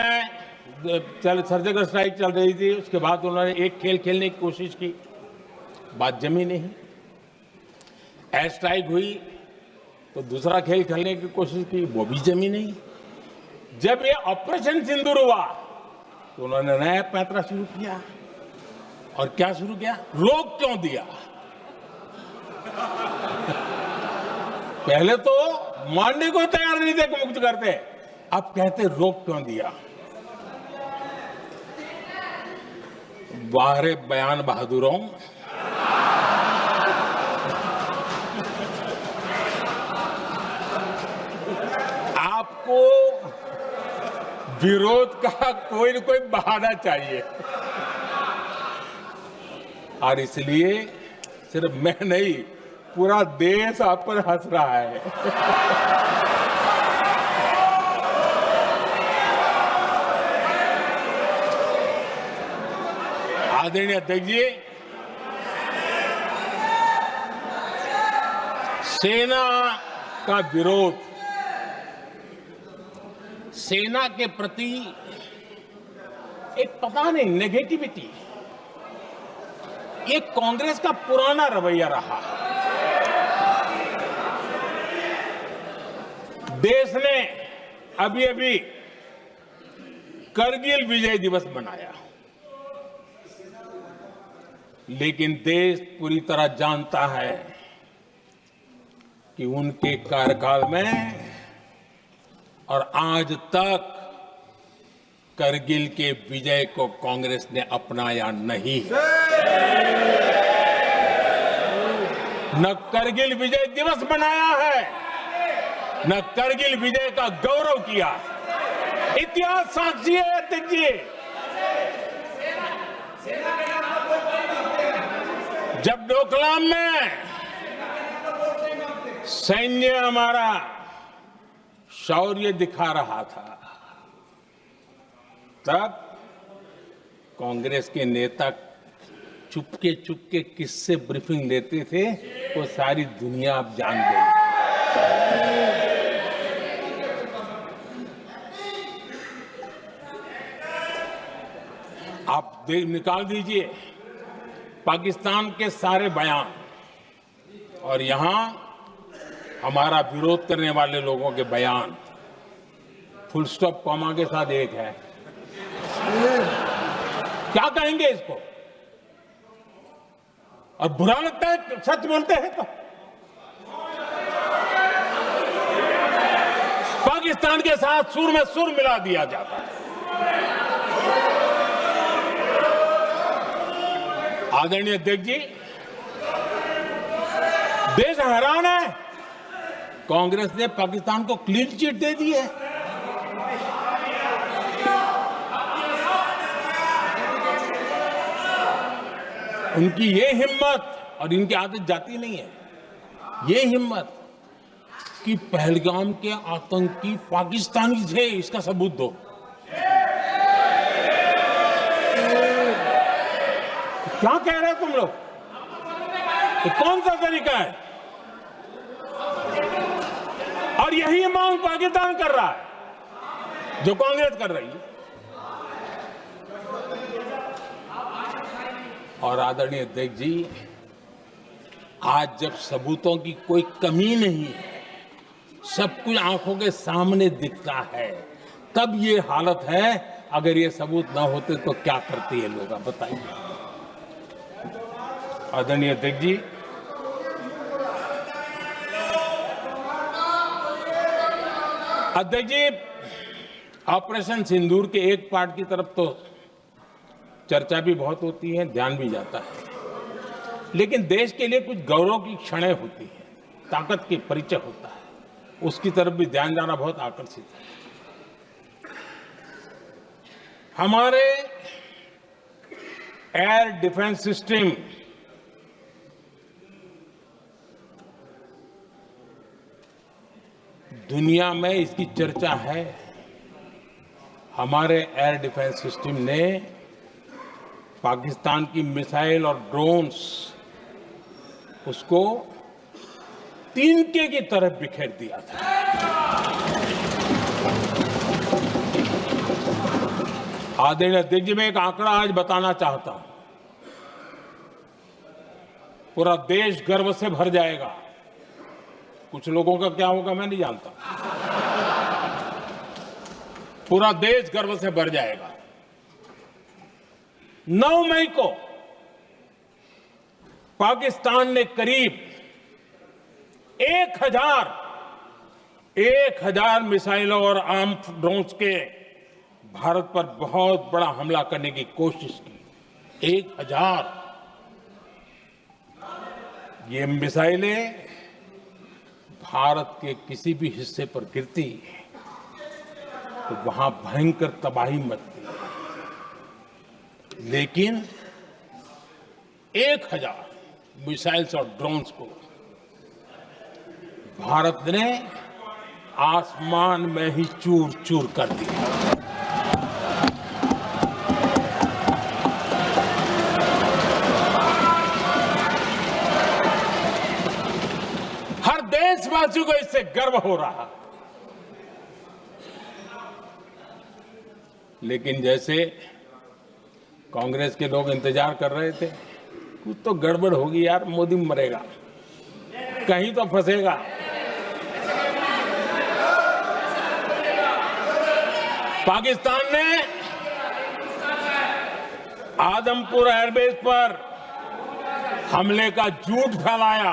चल रही थी, उसके बाद उन्होंने एक खेल खेलने की कोशिश की, बात जमी नहीं। एयर स्ट्राइक हुई तो दूसरा खेल खेलने की कोशिश की, वो भी जमी नहीं। जब ये ऑपरेशन सिंदूर हुआ तो उन्होंने नया पैंतरा शुरू किया। और क्या शुरू किया? रोक क्यों दिया? पहले तो मानने को तैयार नहीं थे कि मुक्त करते, अब कहते रोक क्यों दिया? बाहरे बयान बहादुरों, आपको विरोध का कोई न कोई बहाना चाहिए। और इसलिए सिर्फ मैं नहीं, पूरा देश आप पर हंस रहा है। आदरणीय अध्यक्ष जी, सेना का विरोध, सेना के प्रति एक पता नहीं नेगेटिविटी, ये कांग्रेस का पुराना रवैया रहा है। देश ने अभी अभी करगिल विजय दिवस मनाया, लेकिन देश पूरी तरह जानता है कि उनके कार्यकाल में और आज तक करगिल के विजय को कांग्रेस ने अपनाया नहीं है। न करगिल विजय दिवस मनाया है, न करगिल विजय का गौरव किया। इतिहास साक्षी है अध्यक्ष जी। जब डोकलाम में सैन्य हमारा शौर्य दिखा रहा था, तब कांग्रेस के नेता चुपके चुपके किससे ब्रीफिंग लेते थे, वो सारी दुनिया अब जान गई। आप निकाल दीजिए पाकिस्तान के सारे बयान और यहां हमारा विरोध करने वाले लोगों के बयान, फुल स्टॉप कॉमा के साथ एक है। क्या कहेंगे इसको? और बुरा लगता है सच बोलते हैं तो। पाकिस्तान के साथ सुर में सुर मिला दिया जाता है। आदरणीय अध्यक्ष जी, देश हैरान है, कांग्रेस ने पाकिस्तान को क्लीन चिट दे दी है। उनकी ये हिम्मत, और इनकी आदत जाती नहीं है, ये हिम्मत कि पहलगाम के आतंकी पाकिस्तानी थे, इसका सबूत दो। क्या कह रहे हो तुम लोग? ये कौन सा तरीका है? और यही मांग पाकिस्तान कर रहा है जो कांग्रेस कर रही है। और आदरणीय अध्यक्ष जी, आज जब सबूतों की कोई कमी नहीं है, सब कुछ आंखों के सामने दिखता है, तब ये हालत है। अगर ये सबूत ना होते तो क्या करते ये लोग, आप बताइए। आदरणीय अध्यक्ष जी, ऑपरेशन सिंदूर के एक पार्ट की तरफ तो चर्चा भी बहुत होती है, ध्यान भी जाता है, लेकिन देश के लिए कुछ गौरव की क्षणें होती है, ताकत के परिचय होता है, उसकी तरफ भी ध्यान जाना बहुत आकर्षित है। हमारे एयर डिफेंस सिस्टम दुनिया में इसकी चर्चा है। हमारे एयर डिफेंस सिस्टम ने पाकिस्तान की मिसाइल और ड्रोन्स उसको तिनके की तरफ बिखेर दिया था। आदरणीय अध्यक्ष जी, मैं एक आंकड़ा आज बताना चाहता हूं, पूरा देश गर्व से भर जाएगा। कुछ लोगों का क्या होगा मैं नहीं जानता, पूरा देश गर्व से भर जाएगा। 9 मई को पाकिस्तान ने करीब 1000 मिसाइलों और आर्म्ड ड्रोन्स के भारत पर बहुत बड़ा हमला करने की कोशिश की। 1000 ये मिसाइलें भारत के किसी भी हिस्से पर गिरती तो वहां भयंकर तबाही मचती, लेकिन 1000 मिसाइल्स और ड्रोन्स को भारत ने आसमान में ही चूर चूर कर दिया। हर देशवासी को इससे गर्व हो रहा। लेकिन जैसे कांग्रेस के लोग इंतजार कर रहे थे, कुछ तो गड़बड़ होगी यार, मोदी मरेगा, कहीं तो फंसेगा। पाकिस्तान ने आदमपुर एयरबेस पर हमले का झूठ फैलाया,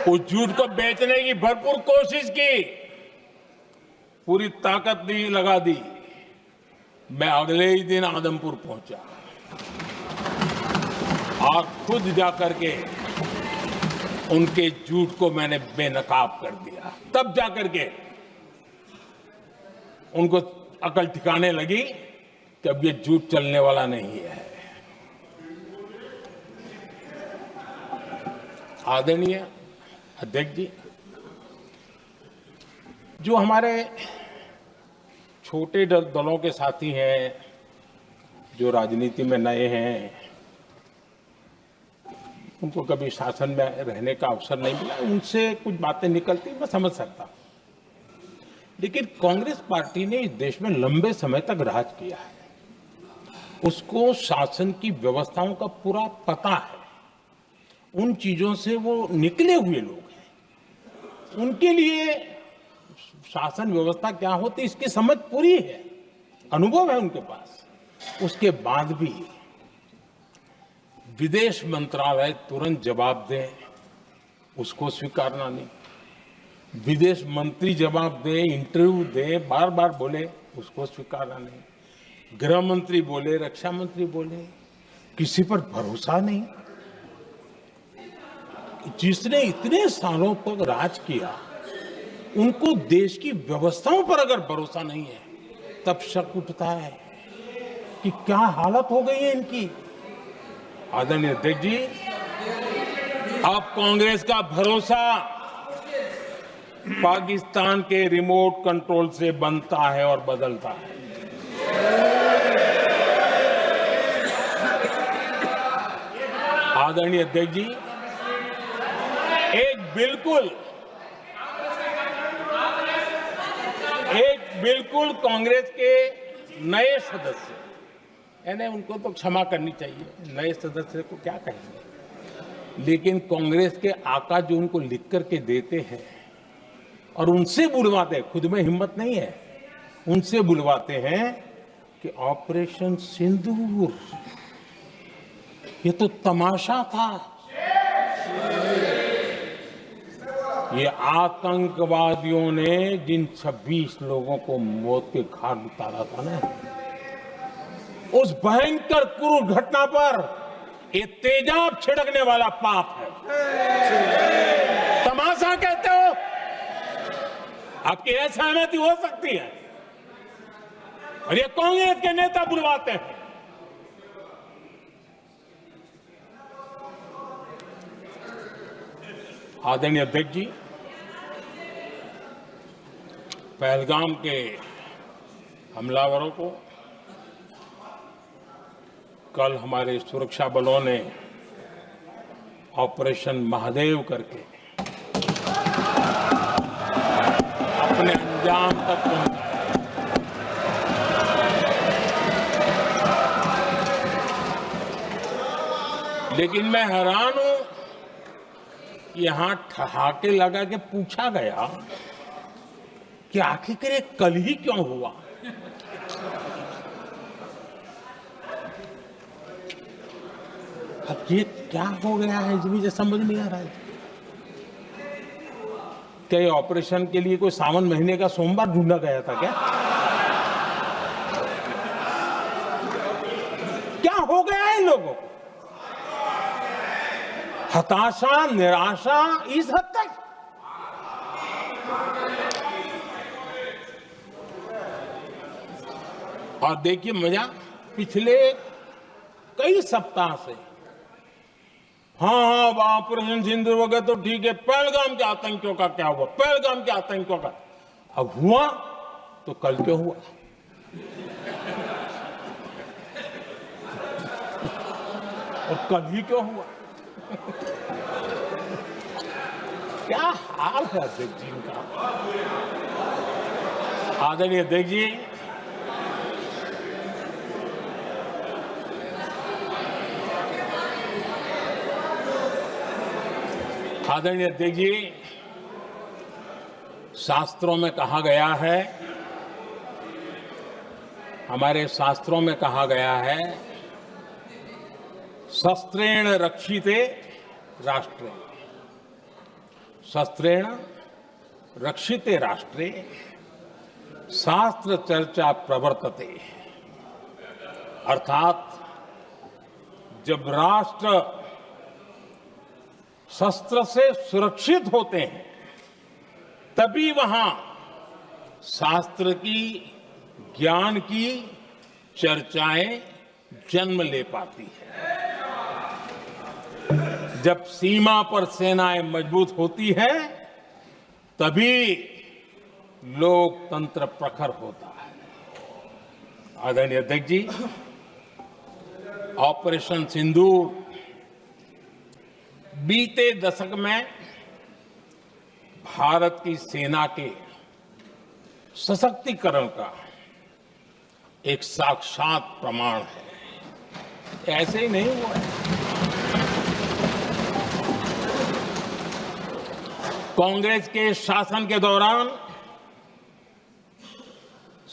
उस झूठ को बेचने की भरपूर कोशिश की, पूरी ताकत दी लगा दी। मैं अगले ही दिन आदमपुर पहुंचा और खुद जाकर के उनके झूठ को मैंने बेनकाब कर दिया। तब जाकर के उनको अकल ठिकाने लगी कि अब ये झूठ चलने वाला नहीं है। आदरणीय अध्यक्ष जी, जो हमारे छोटे दलों के साथी हैं, जो राजनीति में नए हैं, उनको कभी शासन में रहने का अवसर नहीं मिला, उनसे कुछ बातें निकलती मैं समझ सकता हूं। लेकिन कांग्रेस पार्टी ने इस देश में लंबे समय तक राज किया है, उसको शासन की व्यवस्थाओं का पूरा पता है, उन चीजों से वो निकले हुए लोग हैं, उनके लिए शासन व्यवस्था क्या होती है इसकी समझ पूरी है, अनुभव है उनके पास। उसके बाद भी विदेश मंत्रालय तुरंत जवाब दे, उसको स्वीकारना नहीं, विदेश मंत्री जवाब दे, इंटरव्यू दे, बार बार बोले, उसको स्वीकारना नहीं, गृह मंत्री बोले, रक्षा मंत्री बोले, किसी पर भरोसा नहीं। जिसने इतने सालों तक राज किया, उनको देश की व्यवस्थाओं पर अगर भरोसा नहीं है, तब शक उठता है कि क्या हालत हो गई है इनकी। आदरणीय अध्यक्ष जी, अब कांग्रेस का भरोसा पाकिस्तान के रिमोट कंट्रोल से बनता है और बदलता है। आदरणीय अध्यक्ष जी, एक बिल्कुल कांग्रेस के नए सदस्य, यानी उनको तो क्षमा करनी चाहिए, नए सदस्य को क्या कहेंगे, लेकिन कांग्रेस के आका जो उनको लिख करके देते हैं और उनसे बुलवाते हैं, खुद में हिम्मत नहीं है, उनसे बुलवाते हैं कि ऑपरेशन सिंदूर, ये तो तमाशा था, ये आतंकवादियों ने जिन 26 लोगों को मौत के घाट उतारा था ना, उस भयंकर क्रूर घटना पर ये तेजाब छिड़कने वाला पाप है। तमाशा कहते हो? आपकी असहमति हो सकती है, और ये कांग्रेस के नेता बुलवाते हैं। आदरणीय अध्यक्ष जी, पहलगाम के हमलावरों को कल हमारे सुरक्षा बलों ने ऑपरेशन महादेव करके अपने अंजाम तक पहुंचाया। लेकिन मैं हैरान हूं कि यहां ठहाके लगा के पूछा गया कि आखिर ये कल ही क्यों हुआ। अब ये क्या हो गया है मुझे समझ नहीं आ रहा है। क्या ये ऑपरेशन के लिए कोई सावन महीने का सोमवार ढूंढा गया था क्या? क्या हो गया है इन लोगों को? हताशा, निराशा इस हद तक। और देखिए मजा, पिछले कई सप्ताह से हाँ ऑपरेशन सिंदूर हो गया तो ठीक है, पहलगाम के आतंकियों का क्या हुआ, पहलगाम के आतंकियों का। अब हुआ तो कल क्यों हुआ? और कल ही क्यों हुआ? क्या हाल है अध्यक्ष जी का। आदरणीय अध्यक्ष जी, आदरणीय अध्यक्ष जी, शास्त्रों में कहा गया है, हमारे शास्त्रों में कहा गया है, शस्त्रेण रक्षिते राष्ट्रे, शस्त्रेण रक्षिते राष्ट्रे शास्त्र चर्चा प्रवर्तते। अर्थात जब राष्ट्र शस्त्र से सुरक्षित होते हैं तभी वहां शास्त्र की, ज्ञान की चर्चाएं जन्म ले पाती है। जब सीमा पर सेनाएं मजबूत होती है तभी लोकतंत्र प्रखर होता है। आदरणीय अध्यक्ष जी, ऑपरेशन सिंदूर बीते दशक में भारत की सेना के सशक्तिकरण का एक साक्षात प्रमाण है। ऐसे ही नहीं हुआ है। कांग्रेस के शासन के दौरान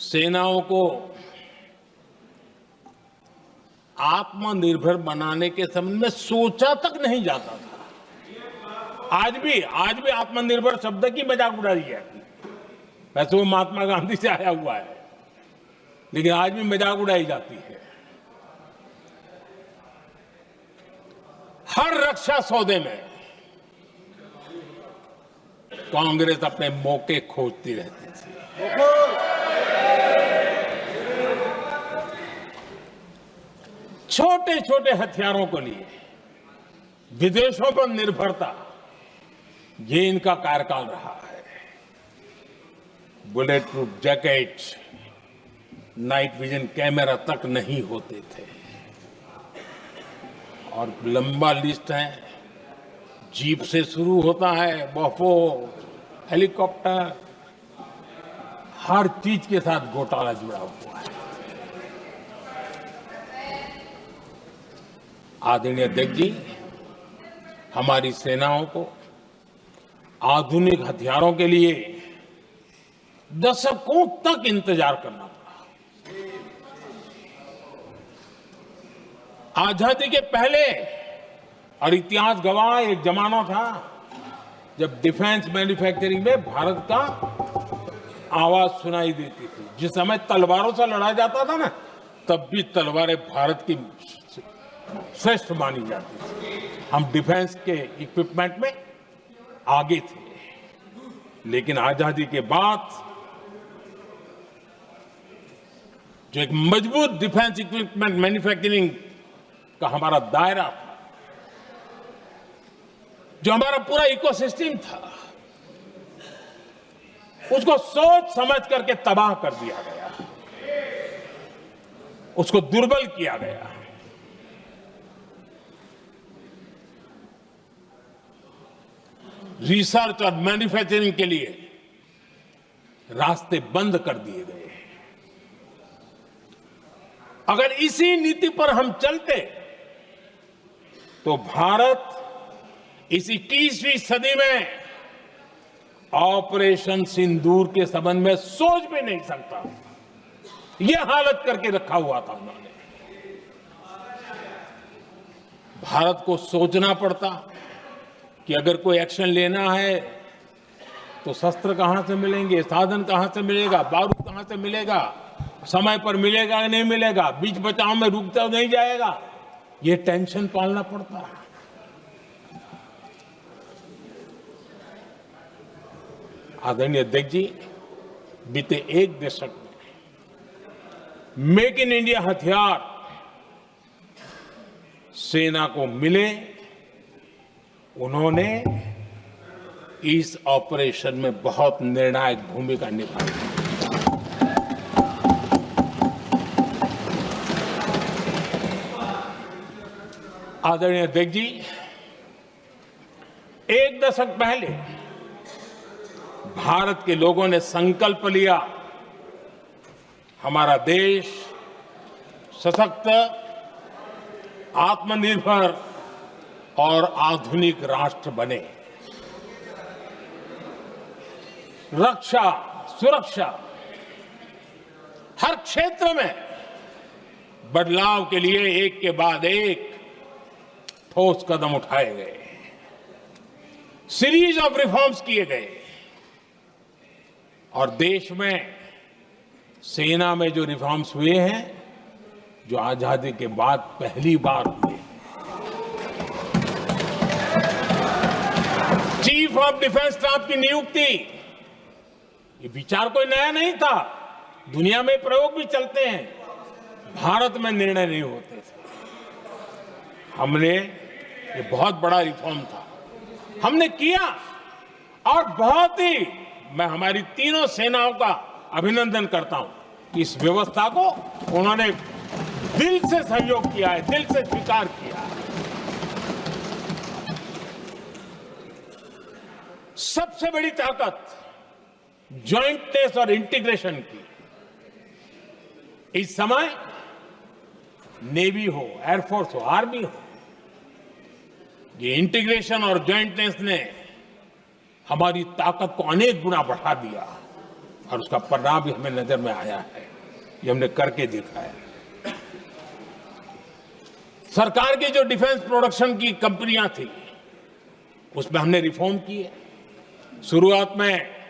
सेनाओं को आत्मनिर्भर बनाने के संबंध में सोचा तक नहीं जाता था। आज भी आत्मनिर्भर शब्द की मजाक उड़ाई है। वैसे वो महात्मा गांधी से आया हुआ है, लेकिन आज भी मजाक उड़ाई जाती है। हर रक्षा सौदे में कांग्रेस अपने मौके खोजती रहती थी। छोटे छोटे हथियारों को लिए विदेशों पर निर्भरता, ये इनका कार्यकाल रहा है। Bullet proof jacket, night vision camera तक नहीं होते थे। और लंबा लिस्ट है, जीप से शुरू होता है, बफो, हेलीकॉप्टर, हर चीज के साथ घोटाला जुड़ा हुआ है। आदरणीय अध्यक्ष जी, हमारी सेनाओं को आधुनिक हथियारों के लिए दशकों तक इंतजार करना पड़ा। आजादी के पहले, और इतिहास गवाह, एक जमाना था जब डिफेंस मैन्युफैक्चरिंग में भारत का आवाज सुनाई देती थी। जिस समय तलवारों से लड़ा जाता था ना, तब भी तलवारें भारत की श्रेष्ठ मानी जाती थी। हम डिफेंस के इक्विपमेंट में आगे थे। लेकिन आजादी के बाद जो एक मजबूत डिफेंस इक्विपमेंट मैन्युफैक्चरिंग का हमारा दायरा था, जो हमारा पूरा इकोसिस्टम था, उसको सोच समझ करके तबाह कर दिया गया। उसको दुर्बल किया गया। रिसर्च और मैन्युफैक्चरिंग के लिए रास्ते बंद कर दिए गए। अगर इसी नीति पर हम चलते तो भारत इस 21वीं सदी में ऑपरेशन सिंदूर के संबंध में सोच भी नहीं सकता। यह हालत करके रखा हुआ था उन्होंने। भारत को सोचना पड़ता कि अगर कोई एक्शन लेना है तो शस्त्र कहां से मिलेंगे, साधन कहां से मिलेगा, बारूद कहां से मिलेगा, समय पर मिलेगा या नहीं मिलेगा, बीच बचाव में रुक तो नहीं जाएगा, ये टेंशन पालना पड़ता है। आदरणीय अध्यक्ष जी, बीते एक दशक में मेक इन इंडिया हथियार सेना को मिले, उन्होंने इस ऑपरेशन में बहुत निर्णायक भूमिका निभाई। आदरणीय अध्यक्ष जी, एक दशक पहले भारत के लोगों ने संकल्प लिया, हमारा देश सशक्त, आत्मनिर्भर और आधुनिक राष्ट्र बने। रक्षा, सुरक्षा, हर क्षेत्र में बदलाव के लिए एक के बाद एक ठोस कदम उठाए गए, सीरीज ऑफ रिफॉर्म्स किए गए और देश में सेना में जो रिफॉर्म्स हुए हैं, जो आजादी के बाद पहली बार हुए। चीफ ऑफ डिफेंस स्टाफ की नियुक्ति, ये विचार कोई नया नहीं था, दुनिया में प्रयोग भी चलते हैं, भारत में निर्णय नहीं होते थे। हमने, ये बहुत बड़ा रिफॉर्म था, हमने किया और बहुत ही, मैं हमारी तीनों सेनाओं का अभिनंदन करता हूं कि इस व्यवस्था को उन्होंने दिल से सहयोग किया है, दिल से स्वीकार किया है। सबसे बड़ी ताकत ज्वाइंटनेस और इंटीग्रेशन की। इस समय नेवी हो, एयरफोर्स हो, आर्मी हो, ये इंटीग्रेशन और ज्वाइंटनेस ने हमारी ताकत को अनेक गुना बढ़ा दिया और उसका परिणाम भी हमें नजर में आया है, ये हमने करके दिखाया। सरकार की जो डिफेंस प्रोडक्शन की कंपनियां थी, उसमें हमने रिफॉर्म किए। शुरुआत में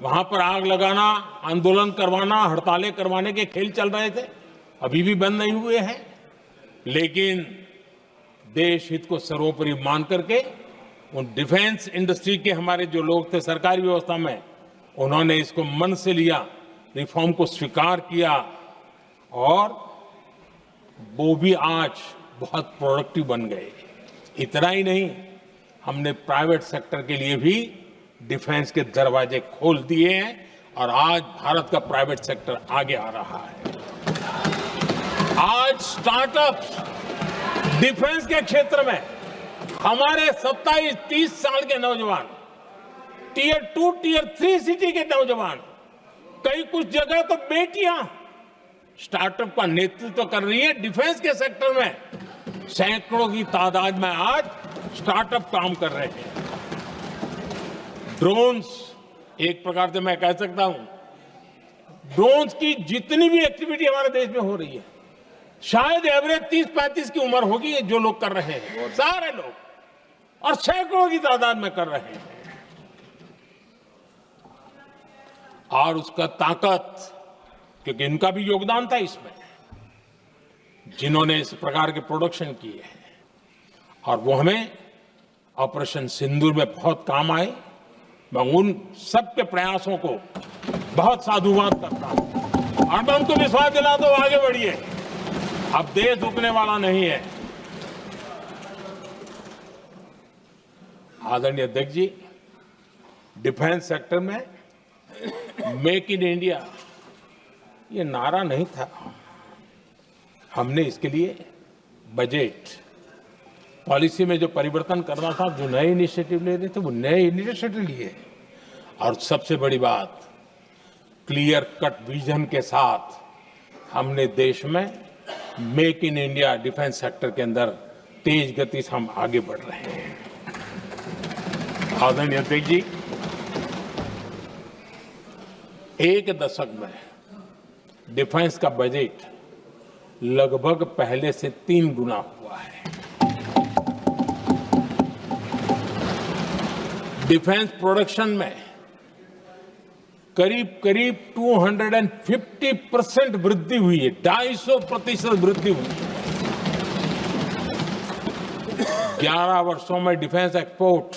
वहां पर आग लगाना, आंदोलन करवाना, हड़तालें करवाने के खेल चल रहे थे, अभी भी बंद नहीं हुए हैं, लेकिन देश हित को सर्वोपरि मान करके उन डिफेंस इंडस्ट्री के हमारे जो लोग थे सरकारी व्यवस्था में, उन्होंने इसको मन से लिया, रिफॉर्म को स्वीकार किया और वो भी आज बहुत प्रोडक्टिव बन गए। इतना ही नहीं, हमने प्राइवेट सेक्टर के लिए भी डिफेंस के दरवाजे खोल दिए हैं और आज भारत का प्राइवेट सेक्टर आगे आ रहा है। आज स्टार्टअप्स डिफेंस के क्षेत्र में हमारे 27-30 साल के नौजवान, टियर 2, टियर 3 सिटी के नौजवान, कई कुछ जगह तो बेटियां स्टार्टअप का नेतृत्व कर रही है। डिफेंस के सेक्टर में सैकड़ों की तादाद में आज स्टार्टअप काम कर रहे हैं। ड्रोन्स, एक प्रकार से मैं कह सकता हूं, ड्रोन्स की जितनी भी एक्टिविटी हमारे देश में हो रही है, शायद एवरेज 30-35 की उम्र होगी जो लोग कर रहे हैं, सारे लोग, और सैकड़ों की तादाद में कर रहे हैं। और उसका ताकत, क्योंकि इनका भी योगदान था इसमें, जिन्होंने इस प्रकार के प्रोडक्शन किए हैं, और वो हमें ऑपरेशन सिंदूर में बहुत काम आए। मैं उन सबके प्रयासों को बहुत साधुवाद करता हूं और मैं उनको विश्वास दिलाता हूं, आगे बढ़िए, अब देश रुकने वाला नहीं है। आदरणीय अध्यक्ष जी, डिफेंस सेक्टर में मेक इन इंडिया ये नारा नहीं था, हमने इसके लिए बजट पॉलिसी में जो परिवर्तन करना था, जो नए इनिशिएटिव ले रहे थे, वो नए इनिशिएटिव लिए। और सबसे बड़ी बात, क्लियर कट विजन के साथ हमने देश में make in India defence sector के अंदर तेज गति से हम आगे बढ़ रहे हैं। आदरणीय अध्यक्ष जी, एक दशक में डिफेंस का बजट लगभग पहले से 3 गुना हुआ है। डिफेंस प्रोडक्शन में करीब करीब 250% वृद्धि हुई है, 250% वृद्धि हुई है। 11 वर्षों में डिफेंस एक्सपोर्ट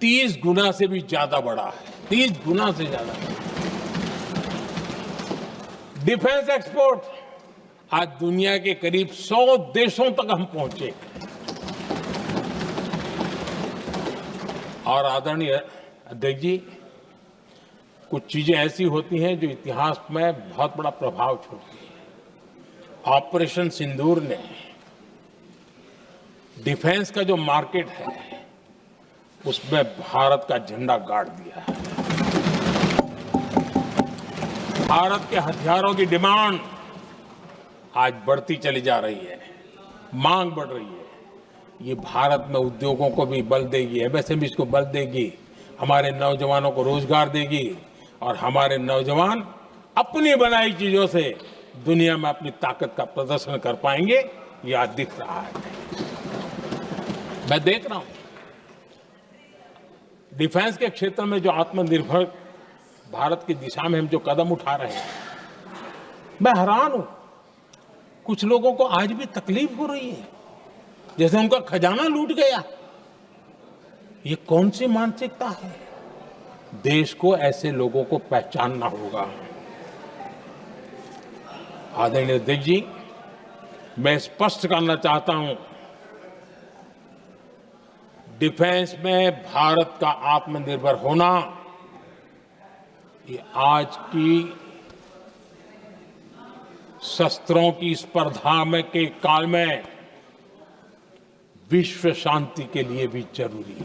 30 गुना से भी ज्यादा बढ़ा है, 30 गुना से ज्यादा। डिफेंस एक्सपोर्ट आज दुनिया के करीब 100 देशों तक हम पहुंचे। और आदरणीय अध्यक्ष जी, कुछ चीजें ऐसी होती हैं जो इतिहास में बहुत बड़ा प्रभाव छोड़ती हैं। ऑपरेशन सिंदूर ने डिफेंस का जो मार्केट है उसमें भारत का झंडा गाड़ दिया है। भारत के हथियारों की डिमांड आज बढ़ती चली जा रही है, मांग बढ़ रही है। ये भारत में उद्योगों को भी बल देगी, एमएसएमई को बल देगी, हमारे नौजवानों को रोजगार देगी और हमारे नौजवान अपनी बनाई चीजों से दुनिया में अपनी ताकत का प्रदर्शन कर पाएंगे। ये आज दिख रहा है, मैं देख रहा हूं। डिफेंस के क्षेत्र में जो आत्मनिर्भर भारत की दिशा में हम जो कदम उठा रहे हैं, मैं हैरान हूं। कुछ लोगों को आज भी तकलीफ हो रही है, जैसे उनका खजाना लूट गया। ये कौन सी मानसिकता है? देश को ऐसे लोगों को पहचानना होगा। आदरणीय अध्यक्ष जी, मैं स्पष्ट करना चाहता हूं, डिफेंस में भारत का आत्मनिर्भर होना ये आज की शस्त्रों की स्पर्धा में के काल में विश्व शांति के लिए भी जरूरी है।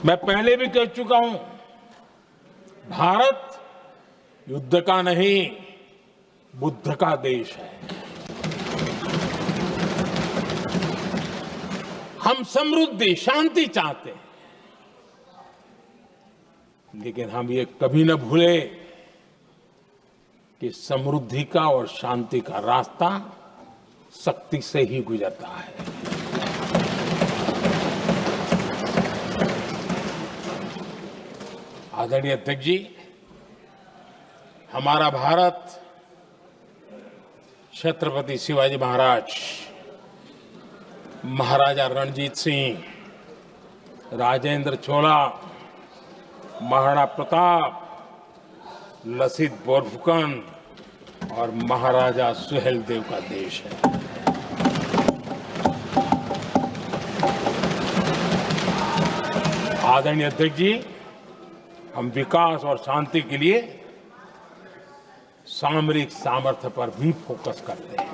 मैं पहले भी कह चुका हूं, भारत युद्ध का नहीं, बुद्ध का देश है। हम समृद्धि, शांति चाहते हैं, लेकिन हम ये कभी न भूले कि समृद्धि का और शांति का रास्ता शक्ति से ही गुजरता है। आदरणीय अध्यक्ष जी, हमारा भारत छत्रपति शिवाजी महाराज, महाराजा रणजीत सिंह, राजेंद्र चोला, महाराणा प्रताप, लसित बोरफुकन और महाराजा सुहेलदेव का देश है। आदरणीय अध्यक्ष जी, हम विकास और शांति के लिए सामरिक सामर्थ्य पर भी फोकस करते हैं।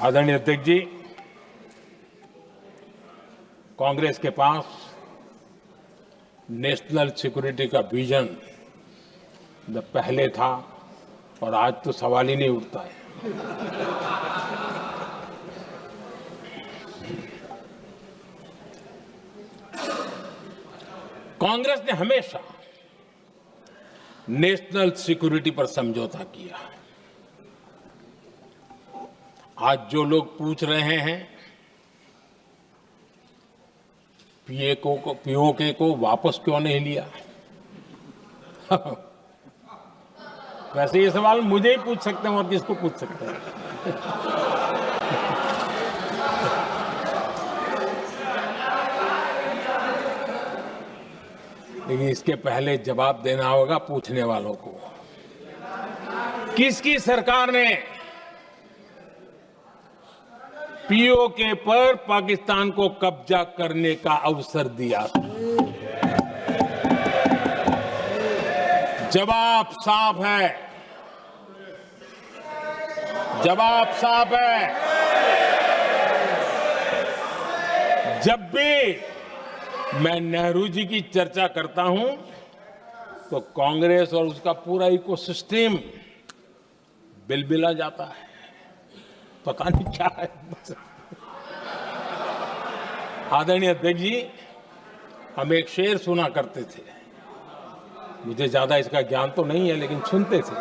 आदरणीय अध्यक्ष जी, कांग्रेस के पास नेशनल सिक्योरिटी का विजन पहले था और आज तो सवाल ही नहीं उठता है। कांग्रेस ने हमेशा नेशनल सिक्योरिटी पर समझौता किया। आज जो लोग पूछ रहे हैं पीओके को वापस क्यों नहीं लिया, वैसे ये सवाल मुझे ही पूछ सकते हैं और किसको पूछ सकते हैं। लेकिन इसके पहले जवाब देना होगा पूछने वालों को। किसकी सरकार ने पीओके पर पाकिस्तान को कब्जा करने का अवसर दिया था? जवाब साफ है, जवाब साफ है। जब भी मैं नेहरू जी की चर्चा करता हूं तो कांग्रेस और उसका पूरा इकोसिस्टम बिलबिला जाता है, पता नहीं क्या है। आदरणीय अध्यक्ष जी, हम एक शेर सुना करते थे, मुझे ज्यादा इसका ज्ञान तो नहीं है लेकिन सुनते थे।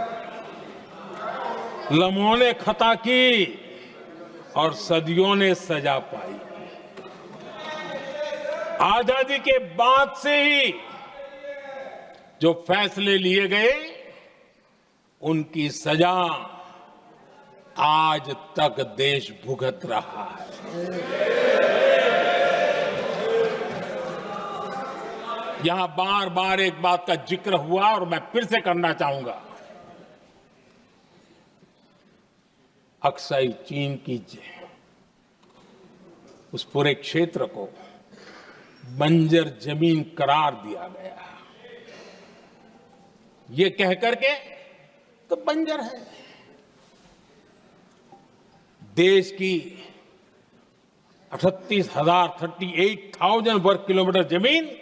लम्हों ने खता की और सदियों ने सजा पाई। आजादी के बाद से ही जो फैसले लिए गए उनकी सजा आज तक देश भुगत रहा है। यहां बार बार एक बात का जिक्र हुआ और मैं फिर से करना चाहूंगा। अक्साई चीन की उस पूरे क्षेत्र को बंजर जमीन करार दिया गया, ये कह करके तो बंजर है। देश की 38,000 वर्ग किलोमीटर जमीन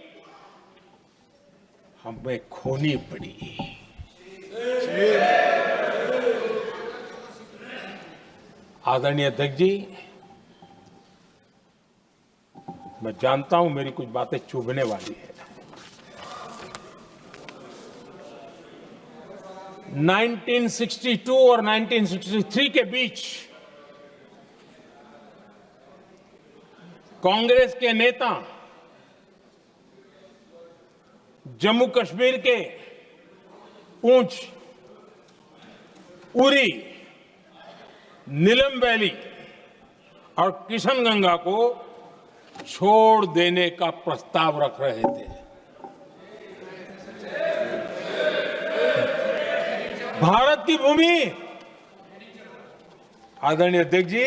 हमें खोनी पड़ी। आदरणीय अध्यक्ष जी, मैं जानता हूं मेरी कुछ बातें चुभने वाली है। 1962 और 1963 के बीच कांग्रेस के नेता जम्मू कश्मीर के पूंछ, उरी, नीलम वैली और किशनगंगा को छोड़ देने का प्रस्ताव रख रहे थे। भारत की भूमि, आदरणीय अध्यक्ष जी,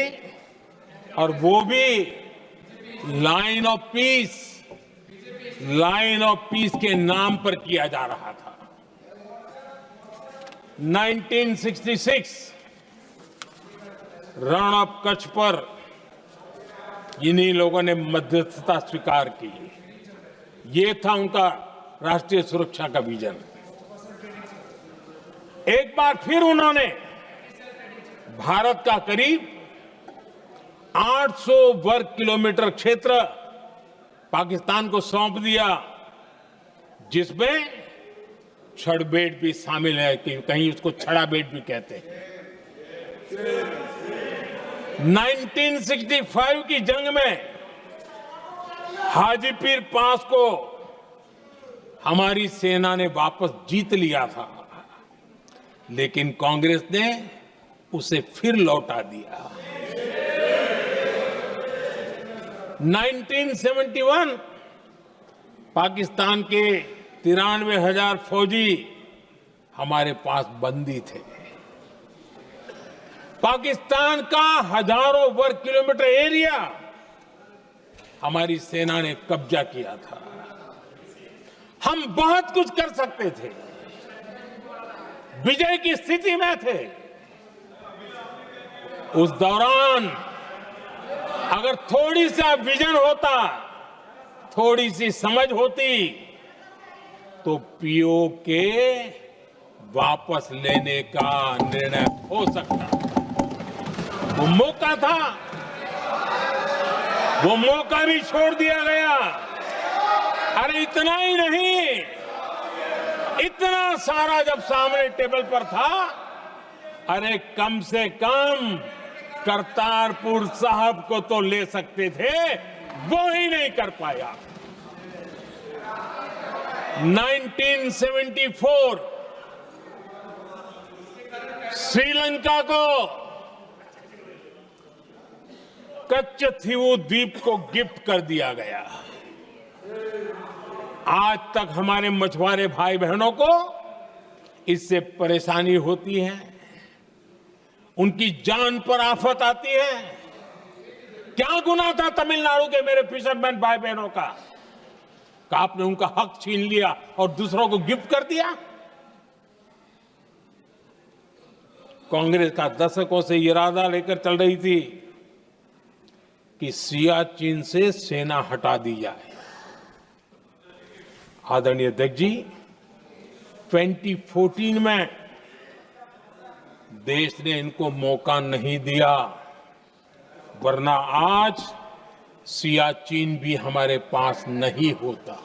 और वो भी लाइन ऑफ पीस के नाम पर किया जा रहा था। 1966 रण ऑफ कच्छ पर इन्हीं लोगों ने मध्यस्थता स्वीकार की। ये था उनका राष्ट्रीय सुरक्षा का विजन। एक बार फिर उन्होंने भारत का करीब 800 वर्ग किलोमीटर क्षेत्र पाकिस्तान को सौंप दिया, जिसमें छड़बेट भी शामिल है, कि कहीं उसको छड़ा बेट भी कहते हैं। 1965 की जंग में हाजीपीर पास को हमारी सेना ने वापस जीत लिया था, लेकिन कांग्रेस ने उसे फिर लौटा दिया। 1971 पाकिस्तान के 93,000 फौजी हमारे पास बंदी थे। पाकिस्तान का हजारों वर्ग किलोमीटर एरिया हमारी सेना ने कब्जा किया था। हम बहुत कुछ कर सकते थे, विजय की स्थिति में थे। उस दौरान अगर थोड़ी सा विजन होता, थोड़ी सी समझ होती, तो पीओके वापस लेने का निर्णय हो सकता। वो मौका था, वो मौका भी छोड़ दिया गया। अरे इतना ही नहीं, इतना सारा जब सामने टेबल पर था, अरे कम से कम करतारपुर साहब को तो ले सकते थे, वो ही नहीं कर पाया। 1974 श्रीलंका को कच्चथीवू द्वीप को गिफ्ट कर दिया गया। आज तक हमारे मछुआरे भाई बहनों को इससे परेशानी होती है, उनकी जान पर आफत आती है। क्या गुनाह था तमिलनाडु के मेरे फिशरमैन भाई बहनों का, आपने उनका हक छीन लिया और दूसरों को गिफ्ट कर दिया? कांग्रेस का दशकों से इरादा लेकर चल रही थी कि सियाचिन से सेना हटा दी जाए। आदरणीय अध्यक्ष जी, 2014 में देश ने इनको मौका नहीं दिया, वरना आज सियाचिन भी हमारे पास नहीं होता।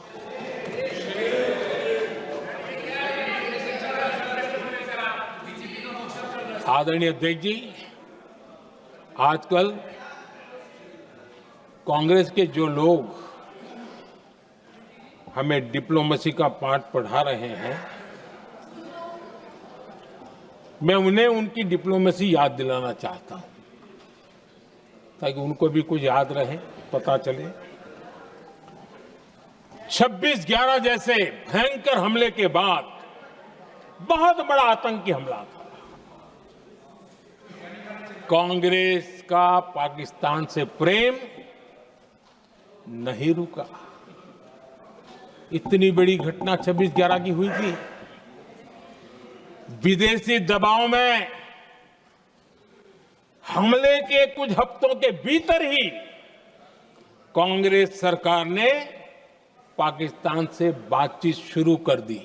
आदरणीय अध्यक्ष जी, आजकल कांग्रेस के जो लोग हमें डिप्लोमेसी का पाठ पढ़ा रहे हैं, मैं उन्हें उनकी डिप्लोमेसी याद दिलाना चाहता हूं, ताकि उनको भी कुछ याद रहे, पता चले। 26/11 जैसे भयंकर हमले के बाद बहुत बड़ा आतंकी हमला था। कांग्रेस का पाकिस्तान से प्रेम नहीं रुका। इतनी बड़ी घटना 26/11 की हुई थी। विदेशी दबाव में हमले के कुछ हफ्तों के भीतर ही कांग्रेस सरकार ने पाकिस्तान से बातचीत शुरू कर दी।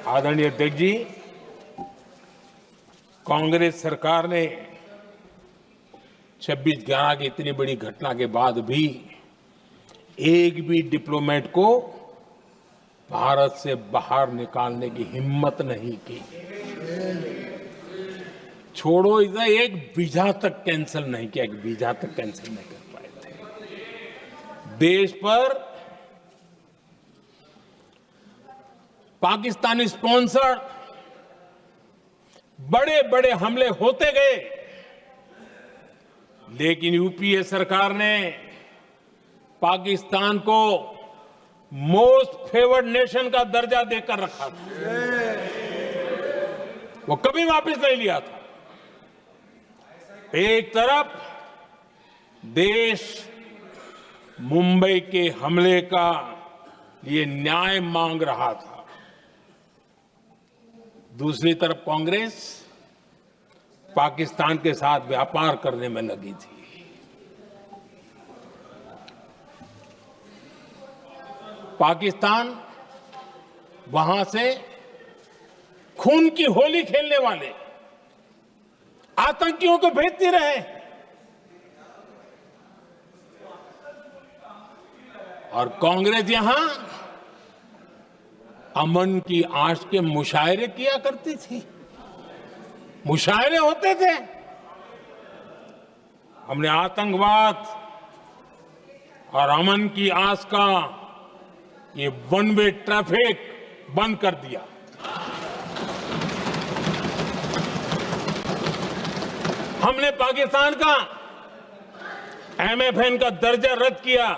आदरणीय अध्यक्ष जी, कांग्रेस सरकार ने 26/11 की इतनी बड़ी घटना के बाद भी एक भी डिप्लोमेट को भारत से बाहर निकालने की हिम्मत नहीं की। छोड़ो, इधर एक वीजा तक कैंसिल नहीं किया, एक वीजा तक कैंसिल नहीं कर पाए थे। देश पर पाकिस्तानी स्पॉन्सर्ड बड़े बड़े हमले होते गए, लेकिन यूपीए सरकार ने पाकिस्तान को मोस्ट फेवर्ड नेशन का दर्जा देकर रखा था। वो कभी वापस नहीं लिया था। एक तरफ देश मुंबई के हमले का ये न्याय मांग रहा था, दूसरी तरफ कांग्रेस पाकिस्तान के साथ व्यापार करने में लगी थी। पाकिस्तान वहां से खून की होली खेलने वाले आतंकियों को भेजते रहे, और कांग्रेस यहां अमन की आश के मुशायरे किया करती थी। मुशायरे होते थे। हमने आतंकवाद और अमन की आस का ये वन वे ट्रैफिक बंद कर दिया। हमने पाकिस्तान का एमएफएन का दर्जा रद्द किया,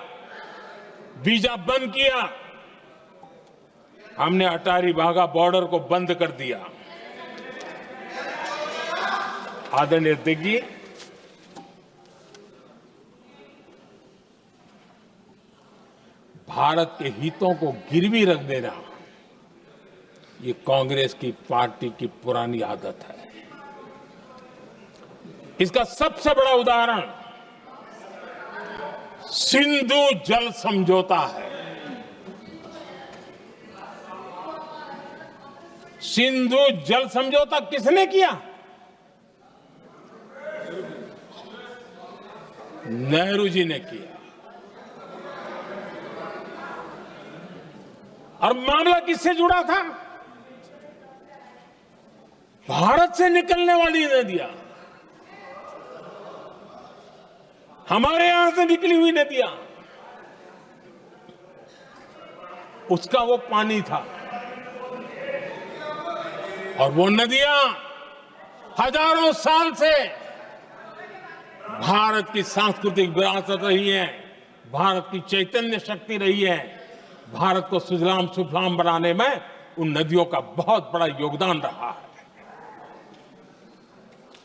वीजा बंद किया। हमने अटारी वाघा बॉर्डर को बंद कर दिया। आदरणीय अध्यक्ष जी, भारत के हितों को गिरवी रख देना ये कांग्रेस की पार्टी की पुरानी आदत है। इसका सबसे बड़ा उदाहरण सिंधु जल समझौता है। सिंधु जल समझौता किसने किया? नेहरू जी ने किया। और मामला किससे जुड़ा था? भारत से निकलने वाली नदियां, हमारे यहां से निकली हुई नदियां, उसका वो पानी था। और वो नदियां हजारों साल से भारत की सांस्कृतिक विरासत रही है, भारत की चैतन्य शक्ति रही है। भारत को सुजलाम सुफलाम बनाने में उन नदियों का बहुत बड़ा योगदान रहा है।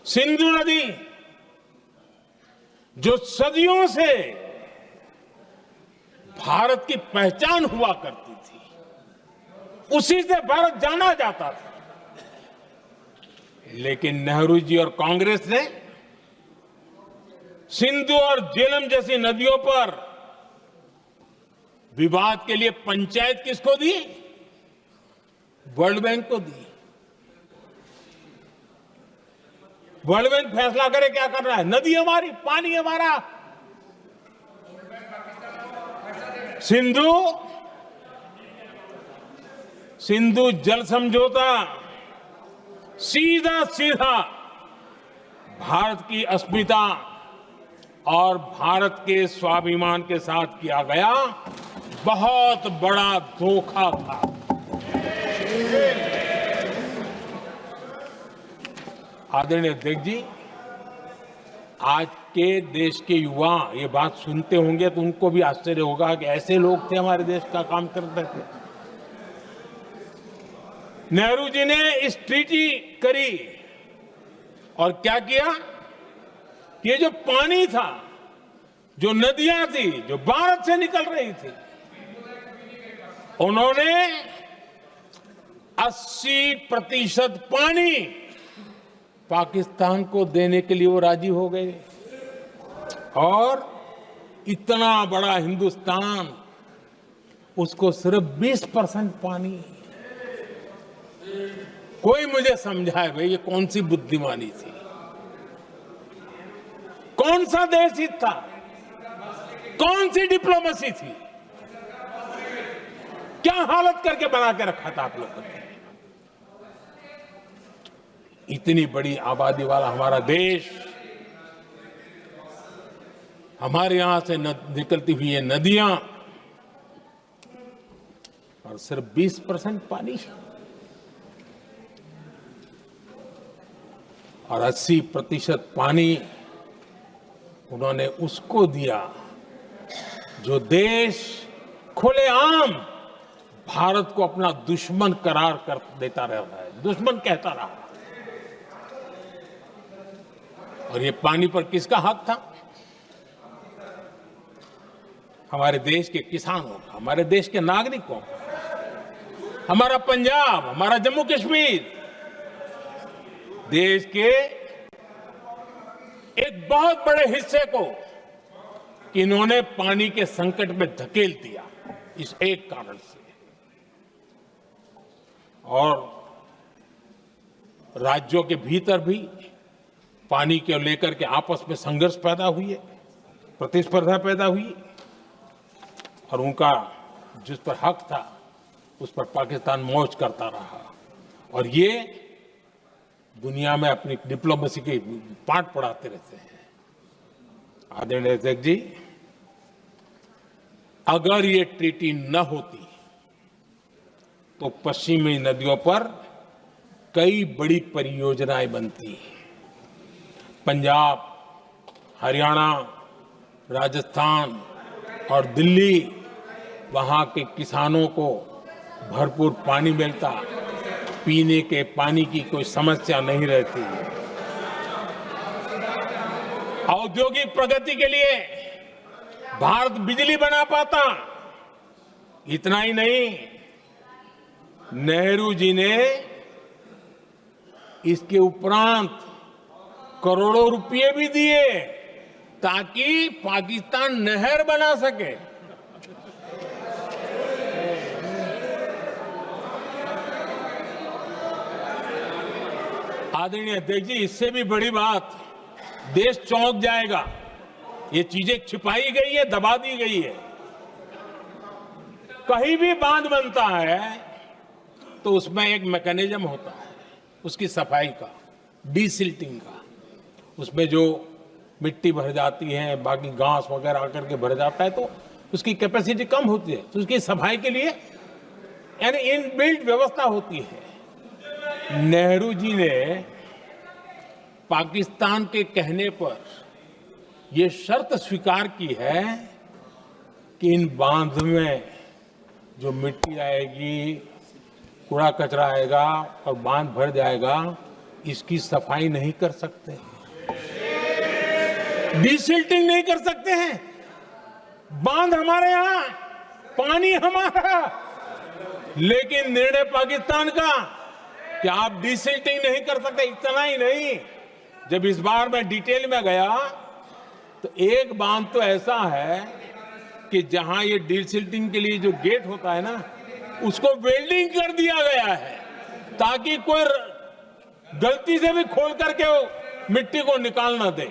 सिंधु नदी जो सदियों से भारत की पहचान हुआ करती थी, उसी से भारत जाना जाता था। लेकिन नेहरू जी और कांग्रेस ने सिंधु और झेलम जैसी नदियों पर विवाद के लिए पंचायत किसको दी? वर्ल्ड बैंक को दी। वर्ल्ड बैंक फैसला करे क्या कर रहा है। नदी हमारी, पानी हमारा। सिंधु जल समझौता सीधा सीधा भारत की अस्मिता और भारत के स्वाभिमान के साथ किया गया बहुत बड़ा धोखा था। आदरणीय अध्यक्ष जी, आज के देश के युवा ये बात सुनते होंगे तो उनको भी आश्चर्य होगा कि ऐसे लोग थे हमारे देश का काम करते थे। नेहरू जी ने इस ट्रीटी करी और क्या किया? ये जो पानी था, जो नदियां थी, जो भारत से निकल रही थी, उन्होंने 80% पानी पाकिस्तान को देने के लिए वो राजी हो गए। और इतना बड़ा हिंदुस्तान, उसको सिर्फ 20% पानी। कोई मुझे समझाए भाई ये कौन सी बुद्धिमानी थी? कौन सा देश हित था? कौन सी डिप्लोमेसी थी? क्या हालत करके बना के रखा था आप लोगों ने? इतनी बड़ी आबादी वाला हमारा देश, हमारे यहां से निकलती हुई ये नदियां, और सिर्फ 20% पानी, और 80% पानी उन्होंने उसको दिया जो देश खुलेआम भारत को अपना दुश्मन करार कर देता रहता है, दुश्मन कहता रहा। और ये पानी पर किसका हक था? हमारे देश के किसानों का, हमारे देश के नागरिकों का। हमारा पंजाब, हमारा जम्मू कश्मीर देश के एक बहुत बड़े हिस्से को इन्होंने पानी के संकट में धकेल दिया, इस एक कारण से। और राज्यों के भीतर भी पानी को लेकर के आपस में संघर्ष पैदा हुई है, प्रतिस्पर्धा पैदा हुई, और उनका जिस पर हक था उस पर पाकिस्तान मौज करता रहा। और ये दुनिया में अपनी डिप्लोमेसी के पाठ पढ़ाते रहते हैं। आदरणीय अध्यक्ष जी, अगर ये ट्रीटी न होती तो पश्चिमी नदियों पर कई बड़ी परियोजनाएं बनती। पंजाब, हरियाणा, राजस्थान और दिल्ली, वहां के किसानों को भरपूर पानी मिलता, पीने के पानी की कोई समस्या नहीं रहती। औद्योगिक प्रगति के लिए भारत बिजली बना पाता। इतना ही नहीं, नेहरू जी ने इसके उपरांत करोड़ों रुपए भी दिए ताकि पाकिस्तान नहर बना सके। आदरणीय अध्यक्ष जी, इससे भी बड़ी बात, देश चौंक जाएगा। ये चीजें छिपाई गई है, दबा दी गई है। कहीं भी बांध बनता है तो उसमें एक मैकेनिज्म होता है उसकी सफाई का, डीसिल्टिंग का। उसमें जो मिट्टी भर जाती है, बाकी घास वगैरह आकर के भर जाता है तो उसकी कैपेसिटी कम होती है, तो उसकी सफाई के लिए यानी इनबिल्ट व्यवस्था होती है। नेहरू जी ने पाकिस्तान के कहने पर यह शर्त स्वीकार की है कि इन बांध में जो मिट्टी आएगी, कूड़ा कचरा आएगा और बांध भर जाएगा, इसकी सफाई नहीं कर सकते, डिसिल्टिंग नहीं कर सकते हैं। बांध हमारे यहां, पानी हमारा, लेकिन निर्णय पाकिस्तान का कि आप डिसिल्टिंग नहीं कर सकते। इतना ही नहीं, जब इस बार मैं डिटेल में गया तो एक बांध तो ऐसा है कि जहां ये डिसिल्टिंग के लिए जो गेट होता है ना, उसको वेल्डिंग कर दिया गया है ताकि कोई गलती से भी खोल करके वो मिट्टी को निकाल ना दे।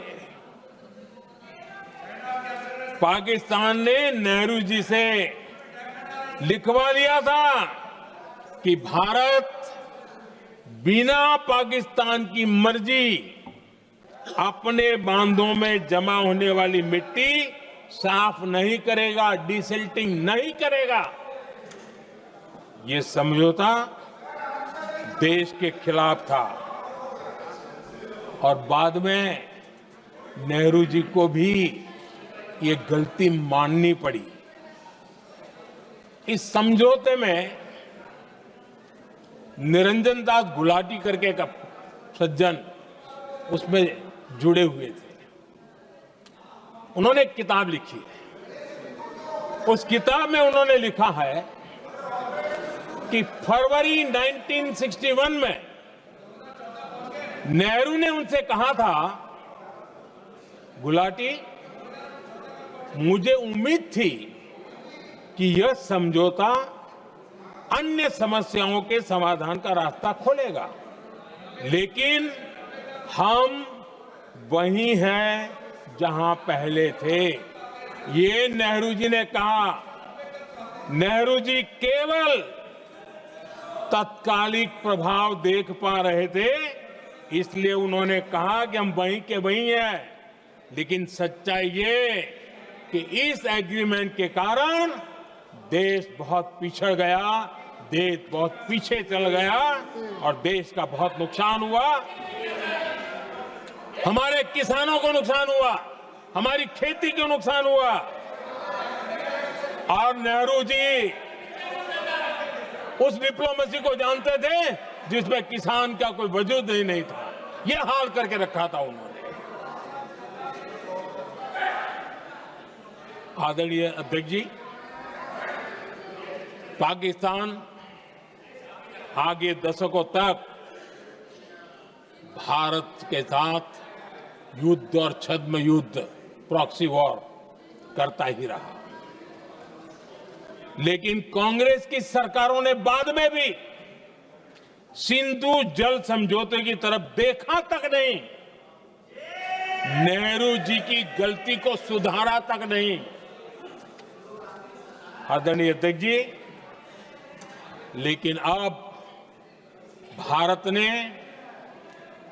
पाकिस्तान ने नेहरू जी से लिखवा दिया था कि भारत बिना पाकिस्तान की मर्जी अपने बांधों में जमा होने वाली मिट्टी साफ नहीं करेगा, डिसिल्टिंग नहीं करेगा। ये समझौता देश के खिलाफ था और बाद में नेहरू जी को भी ये गलती माननी पड़ी। इस समझौते में निरंजन दास गुलाटी करके एक सज्जन उसमें जुड़े हुए थे। उन्होंने एक किताब लिखी है। उस किताब में उन्होंने लिखा है कि फरवरी 1961 में नेहरू ने उनसे कहा था, गुलाटी, मुझे उम्मीद थी कि यह समझौता अन्य समस्याओं के समाधान का रास्ता खोलेगा, लेकिन हम वहीं हैं जहां पहले थे। ये नेहरू जी ने कहा। नेहरू जी केवल तत्कालिक प्रभाव देख पा रहे थे, इसलिए उन्होंने कहा कि हम वहीं के वहीं हैं। लेकिन सच्चाई ये कि इस एग्रीमेंट के कारण देश बहुत पिछड़ गया, देश बहुत पीछे चल गया और देश का बहुत नुकसान हुआ। हमारे किसानों को नुकसान हुआ, हमारी खेती को नुकसान हुआ। और नेहरू जी उस डिप्लोमेसी को जानते थे जिसमें किसान का कोई वजूद ही नहीं था। यह हाल करके रखा था उन्होंने। आदरणीय अध्यक्ष जी, पाकिस्तान आगे दशकों तक भारत के साथ युद्ध और छद्म युद्ध, प्रॉक्सी वॉर करता ही रहा। लेकिन कांग्रेस की सरकारों ने बाद में भी सिंधु जल समझौते की तरफ देखा तक नहीं, नेहरू जी की गलती को सुधारा तक नहीं। आदरणीय अध्यक्ष जी, लेकिन अब भारत ने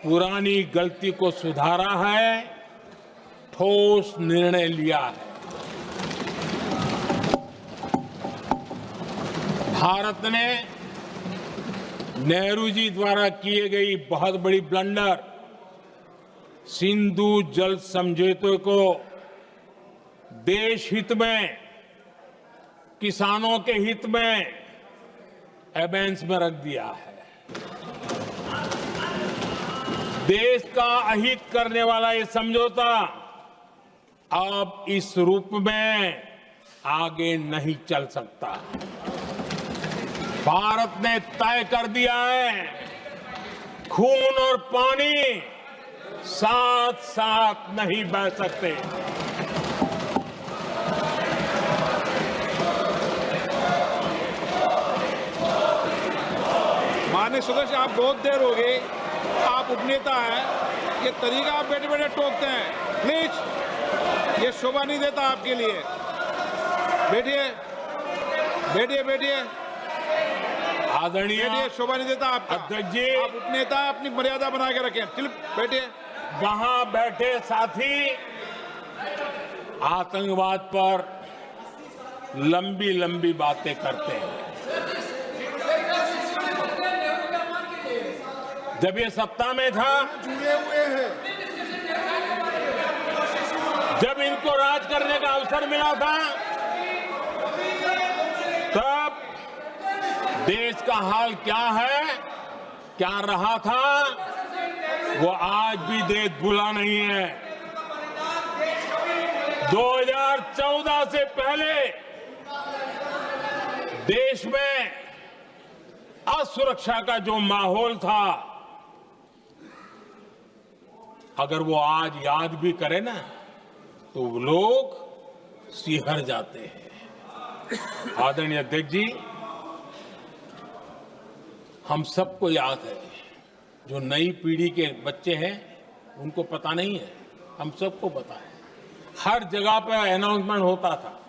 पुरानी गलती को सुधारा है, ठोस निर्णय लिया है। भारत ने नेहरू जी द्वारा किए गई बहुत बड़ी ब्लंडर, सिंधु जल समझौते को देश हित में, किसानों के हित में एबेंस में रख दिया है। देश का अहित करने वाला ये समझौता अब इस रूप में आगे नहीं चल सकता। भारत ने तय कर दिया है, खून और पानी साथ साथ नहीं बह सकते। माननीय सदस्य, आप बहुत देर हो गई, आप उपनेता हैं, ये तरीका आप बैठे बैठे टोकते हैं। प्लीज, ये शोभा नहीं देता आपके लिए। बैठिए बैठिए बैठिए आदरणीय, शोभा नहीं देता आपका। अध्यक्ष जी, आप उपनेता, अपनी मर्यादा बना के रखें। चलिए बैठिए। वहां बैठे साथी आतंकवाद पर लंबी लंबी बातें करते हैं। जब ये सत्ता में था, जुड़े हुए हैं। जब इनको राज करने का अवसर मिला था, तब देश का हाल क्या है, क्या रहा था, वो आज भी देश भूला नहीं है। 2014 से पहले देश में असुरक्षा का जो माहौल था, अगर वो आज याद भी करे ना तो लोग सिहर जाते हैं। आदरणीय अध्यक्ष जी, हम सबको याद है, जो नई पीढ़ी के बच्चे हैं उनको पता नहीं है, हम सबको पता है। हर जगह पे अनाउंसमेंट होता था,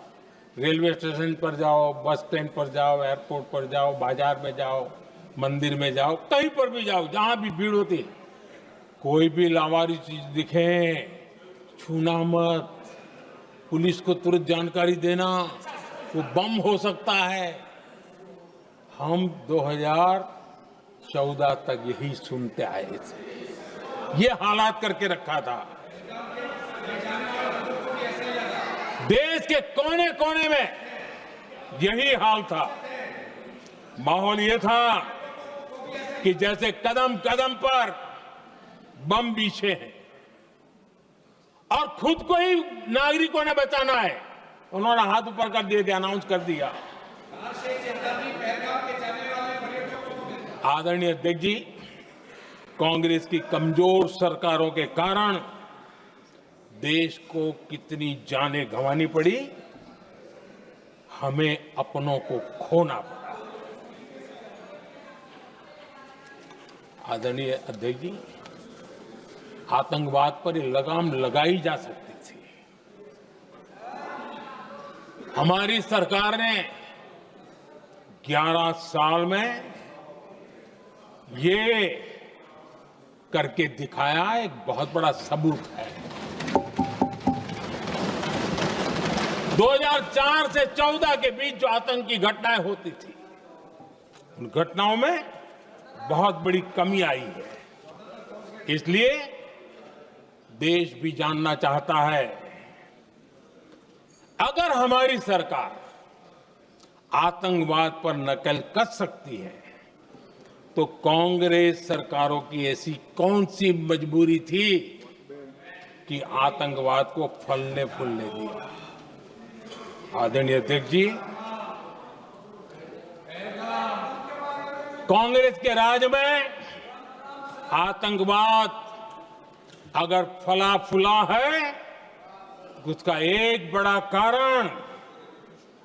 रेलवे स्टेशन पर जाओ, बस स्टैंड पर जाओ, एयरपोर्ट पर जाओ, बाजार में जाओ, मंदिर में जाओ, कहीं पर भी जाओ, जहां भी भीड़ होती है, कोई भी लावारिस चीज दिखे छूना मत, पुलिस को तुरंत जानकारी देना, वो बम हो सकता है। हम 2014 तक यही सुनते आए थे, ये हालात करके रखा था। देश के कोने कोने में यही हाल था। माहौल ये था कि जैसे कदम कदम पर बम बिछे हैं और खुद को ही नागरिकों ने बचाना है, उन्होंने हाथ ऊपर कर दिए, अनाउंस कर दिया। आदरणीय अध्यक्ष जी, कांग्रेस की कमजोर सरकारों के कारण देश को कितनी जानें गंवानी पड़ी, हमें अपनों को खोना पड़ा। आदरणीय अध्यक्ष जी, आतंकवाद पर ये लगाम लगाई जा सकती थी। हमारी सरकार ने 11 साल में ये करके दिखाया, एक बहुत बड़ा सबूत है। 2004 से 14 के बीच जो आतंकी घटनाएं होती थी, उन घटनाओं में बहुत बड़ी कमी आई है। इसलिए देश भी जानना चाहता है, अगर हमारी सरकार आतंकवाद पर नकेल कस सकती है तो कांग्रेस सरकारों की ऐसी कौन सी मजबूरी थी कि आतंकवाद को फलने फूलने दिया। आदरणीय अध्यक्ष जी, कांग्रेस के राज में आतंकवाद अगर फला फूला है, उसका एक बड़ा कारण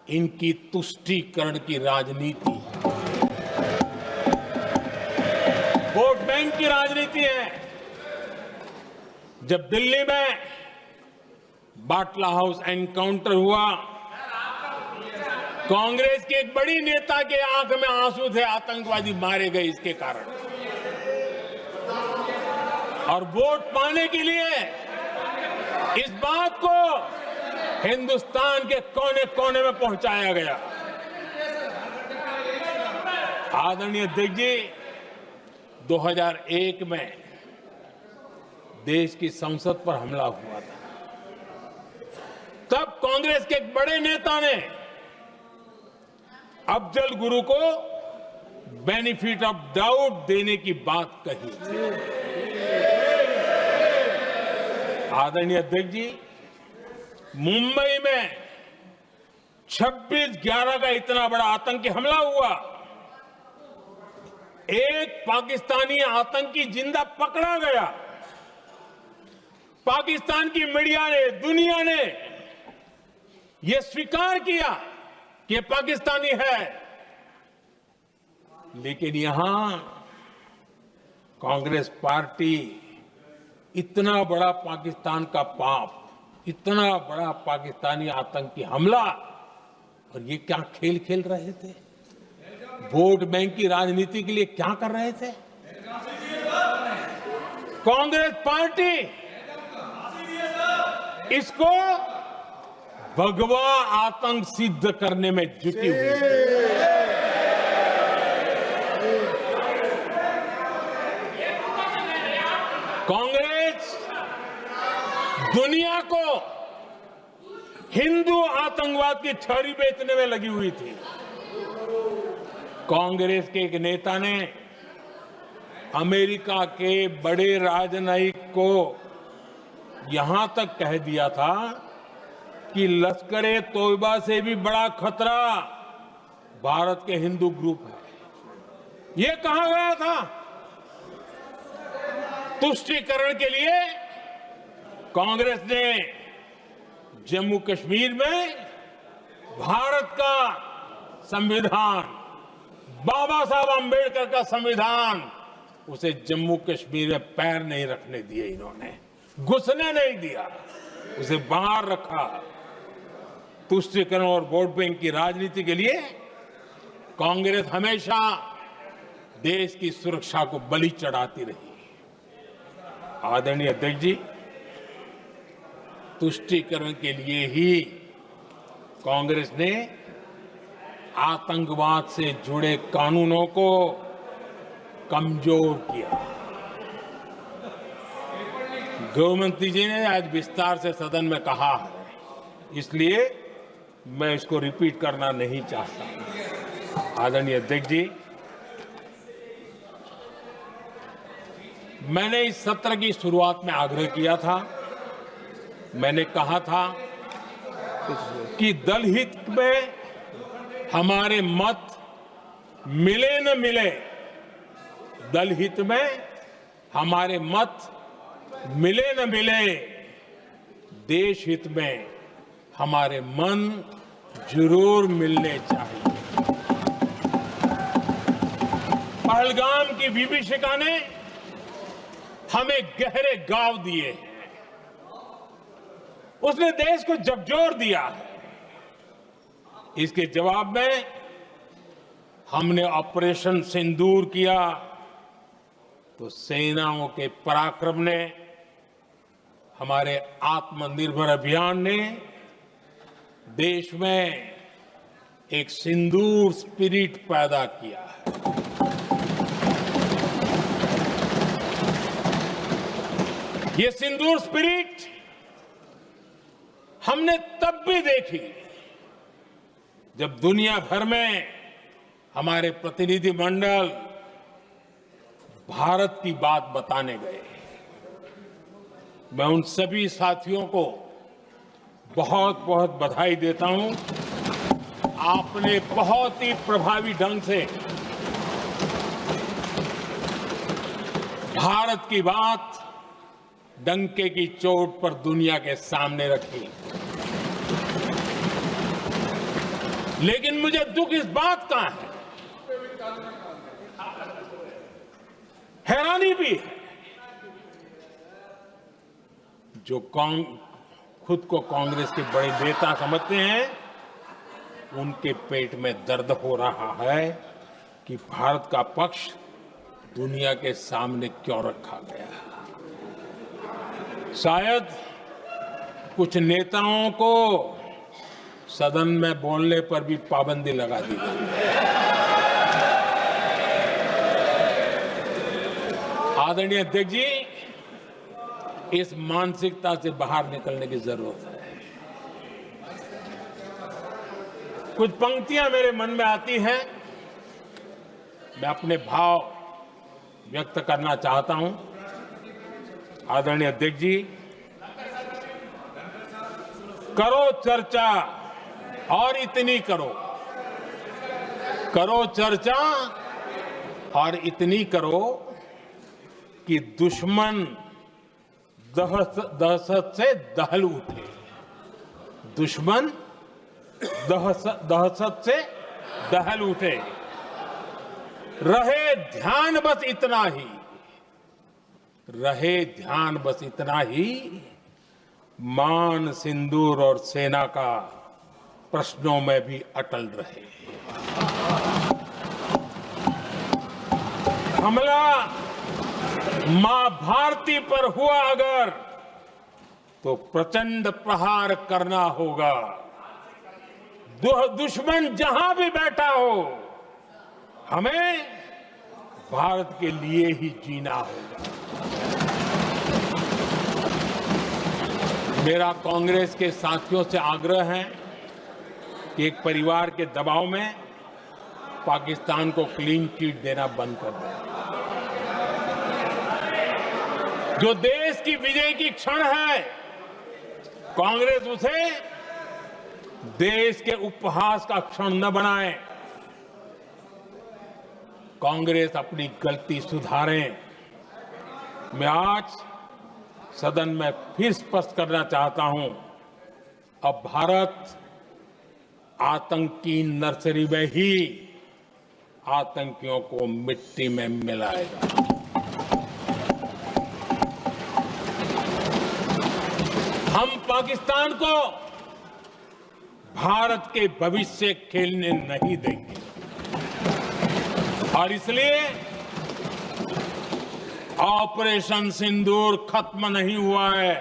इनकी तुष्टीकरण की राजनीति है, वोट बैंक की राजनीति है। जब दिल्ली में बाटला हाउस एनकाउंटर हुआ, कांग्रेस के एक बड़ी नेता के आंख में आंसू थे, आतंकवादी मारे गए इसके कारण। और वोट पाने के लिए इस बात को हिंदुस्तान के कोने कोने में पहुंचाया गया। आदरणीय अध्यक्ष जी, 2001 में देश की संसद पर हमला हुआ था। तब कांग्रेस के एक बड़े नेता ने अफजल गुरु को बेनिफिट ऑफ डाउट देने की बात कही थी। आदरणीय अध्यक्ष जी, मुंबई में 26/11 का इतना बड़ा आतंकी हमला हुआ, एक पाकिस्तानी आतंकी जिंदा पकड़ा गया। पाकिस्तान की मीडिया ने, दुनिया ने यह स्वीकार किया कि ये पाकिस्तानी है, लेकिन यहां कांग्रेस पार्टी इतना बड़ा पाकिस्तान का पाप, इतना बड़ा पाकिस्तानी आतंकी हमला, और ये क्या खेल खेल रहे थे? वोट बैंक की राजनीति के लिए क्या कर रहे थे? कांग्रेस पार्टी इसको भगवा आतंक सिद्ध करने में जुटी हुई है। कांग्रेस दुनिया को हिंदू आतंकवाद की छड़ी बेचने में लगी हुई थी। कांग्रेस के एक नेता ने अमेरिका के बड़े राजनयिक को यहां तक कह दिया था कि लश्कर-ए तोयबा से भी बड़ा खतरा भारत के हिंदू ग्रुप है। ये कहा गया था तुष्टीकरण के लिए कांग्रेस ने जम्मू कश्मीर में भारत का संविधान, बाबा साहब आंबेडकर का संविधान, उसे जम्मू कश्मीर में पैर नहीं रखने दिए, इन्होंने घुसने नहीं दिया, उसे बाहर रखा। तुष्टीकरण और वोट बैंक की राजनीति के लिए कांग्रेस हमेशा देश की सुरक्षा को बलि चढ़ाती रही। आदरणीय अध्यक्ष जी, तुष्टीकरण के लिए ही कांग्रेस ने आतंकवाद से जुड़े कानूनों को कमजोर किया। गृहमंत्री जी ने आज विस्तार से सदन में कहा है, इसलिए मैं इसको रिपीट करना नहीं चाहता। आदरणीय अध्यक्ष जी, मैंने इस सत्र की शुरुआत में आग्रह किया था, मैंने कहा था कि दल हित में हमारे मत मिले न मिले, दल हित में हमारे मत मिले न मिले, देश हित में हमारे मन जरूर मिलने चाहिए। पहलगाम की विभीषिका ने हमें गहरे घाव दिए हैं, उसने देश को झकझोर दिया है। इसके जवाब में हमने ऑपरेशन सिंदूर किया तो सेनाओं के पराक्रम ने, हमारे आत्मनिर्भर अभियान ने देश में एक सिंदूर स्पिरिट पैदा किया है। ये सिंदूर स्पिरिट हमने तब भी देखी जब दुनिया भर में हमारे प्रतिनिधि मंडल भारत की बात बताने गए। मैं उन सभी साथियों को बहुत बहुत बधाई देता हूं। आपने बहुत ही प्रभावी ढंग से भारत की बात डंके की चोट पर दुनिया के सामने रखी। लेकिन मुझे दुख इस बात का है, हैरानी भी है, जो खुद को कांग्रेस के बड़े नेता समझते हैं, उनके पेट में दर्द हो रहा है कि भारत का पक्ष दुनिया के सामने क्यों रखा गया। शायद कुछ नेताओं को सदन में बोलने पर भी पाबंदी लगा दी गई। आदरणीय अध्यक्ष जी, इस मानसिकता से बाहर निकलने की जरूरत है। कुछ पंक्तियां मेरे मन में आती हैं, मैं अपने भाव व्यक्त करना चाहता हूं। आदरणीय अध्यक्ष जी, करो चर्चा और इतनी करो, करो चर्चा और इतनी करो कि दुश्मन दहशत से दहल उठे, दुश्मन दहशत से दहल उठे। रहे ध्यान बस इतना ही, रहे ध्यान बस इतना ही, मान सिंदूर और सेना का प्रश्नों में भी अटल रहे। हमला मां भारती पर हुआ अगर, तो प्रचंड प्रहार करना होगा। दुश्मन जहां भी बैठा हो, हमें भारत के लिए ही जीना होगा। मेरा कांग्रेस के साथियों से आग्रह है कि एक परिवार के दबाव में पाकिस्तान को क्लीन चिट देना बंद कर दें। जो देश की विजय की क्षण है, कांग्रेस उसे देश के उपहास का क्षण न बनाए। कांग्रेस अपनी गलती सुधारे। मैं आज सदन में फिर स्पष्ट करना चाहता हूं, अब भारत आतंक की नर्सरी में ही आतंकियों को मिट्टी में मिलाएगा। हम पाकिस्तान को भारत के भविष्य खेलने नहीं देंगे और इसलिए ऑपरेशन सिंदूर खत्म नहीं हुआ है,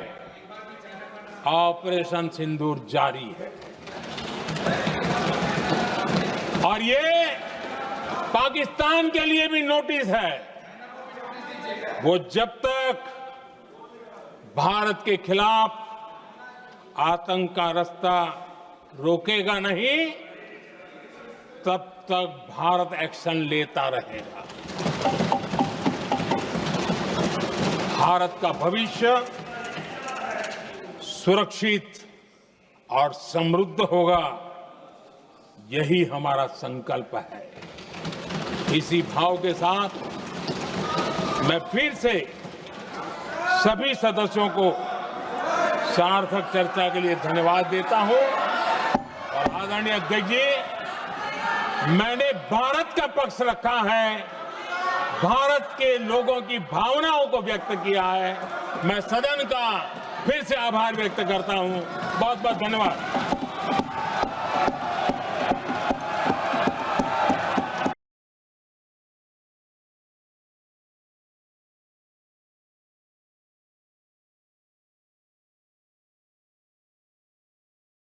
ऑपरेशन सिंदूर जारी है। और ये पाकिस्तान के लिए भी नोटिस है। वो जब तक भारत के खिलाफ आतंक का रास्ता रोकेगा नहीं, तब तक भारत एक्शन लेता रहेगा। भारत का भविष्य सुरक्षित और समृद्ध होगा, यही हमारा संकल्प है। इसी भाव के साथ मैं फिर से सभी सदस्यों को सार्थक चर्चा के लिए धन्यवाद देता हूं। और आदरणीय अध्यक्ष जी, मैंने भारत का पक्ष रखा है, भारत के लोगों की भावनाओं को व्यक्त किया है। मैं सदन का फिर से आभार व्यक्त करता हूं। बहुत बहुत धन्यवाद।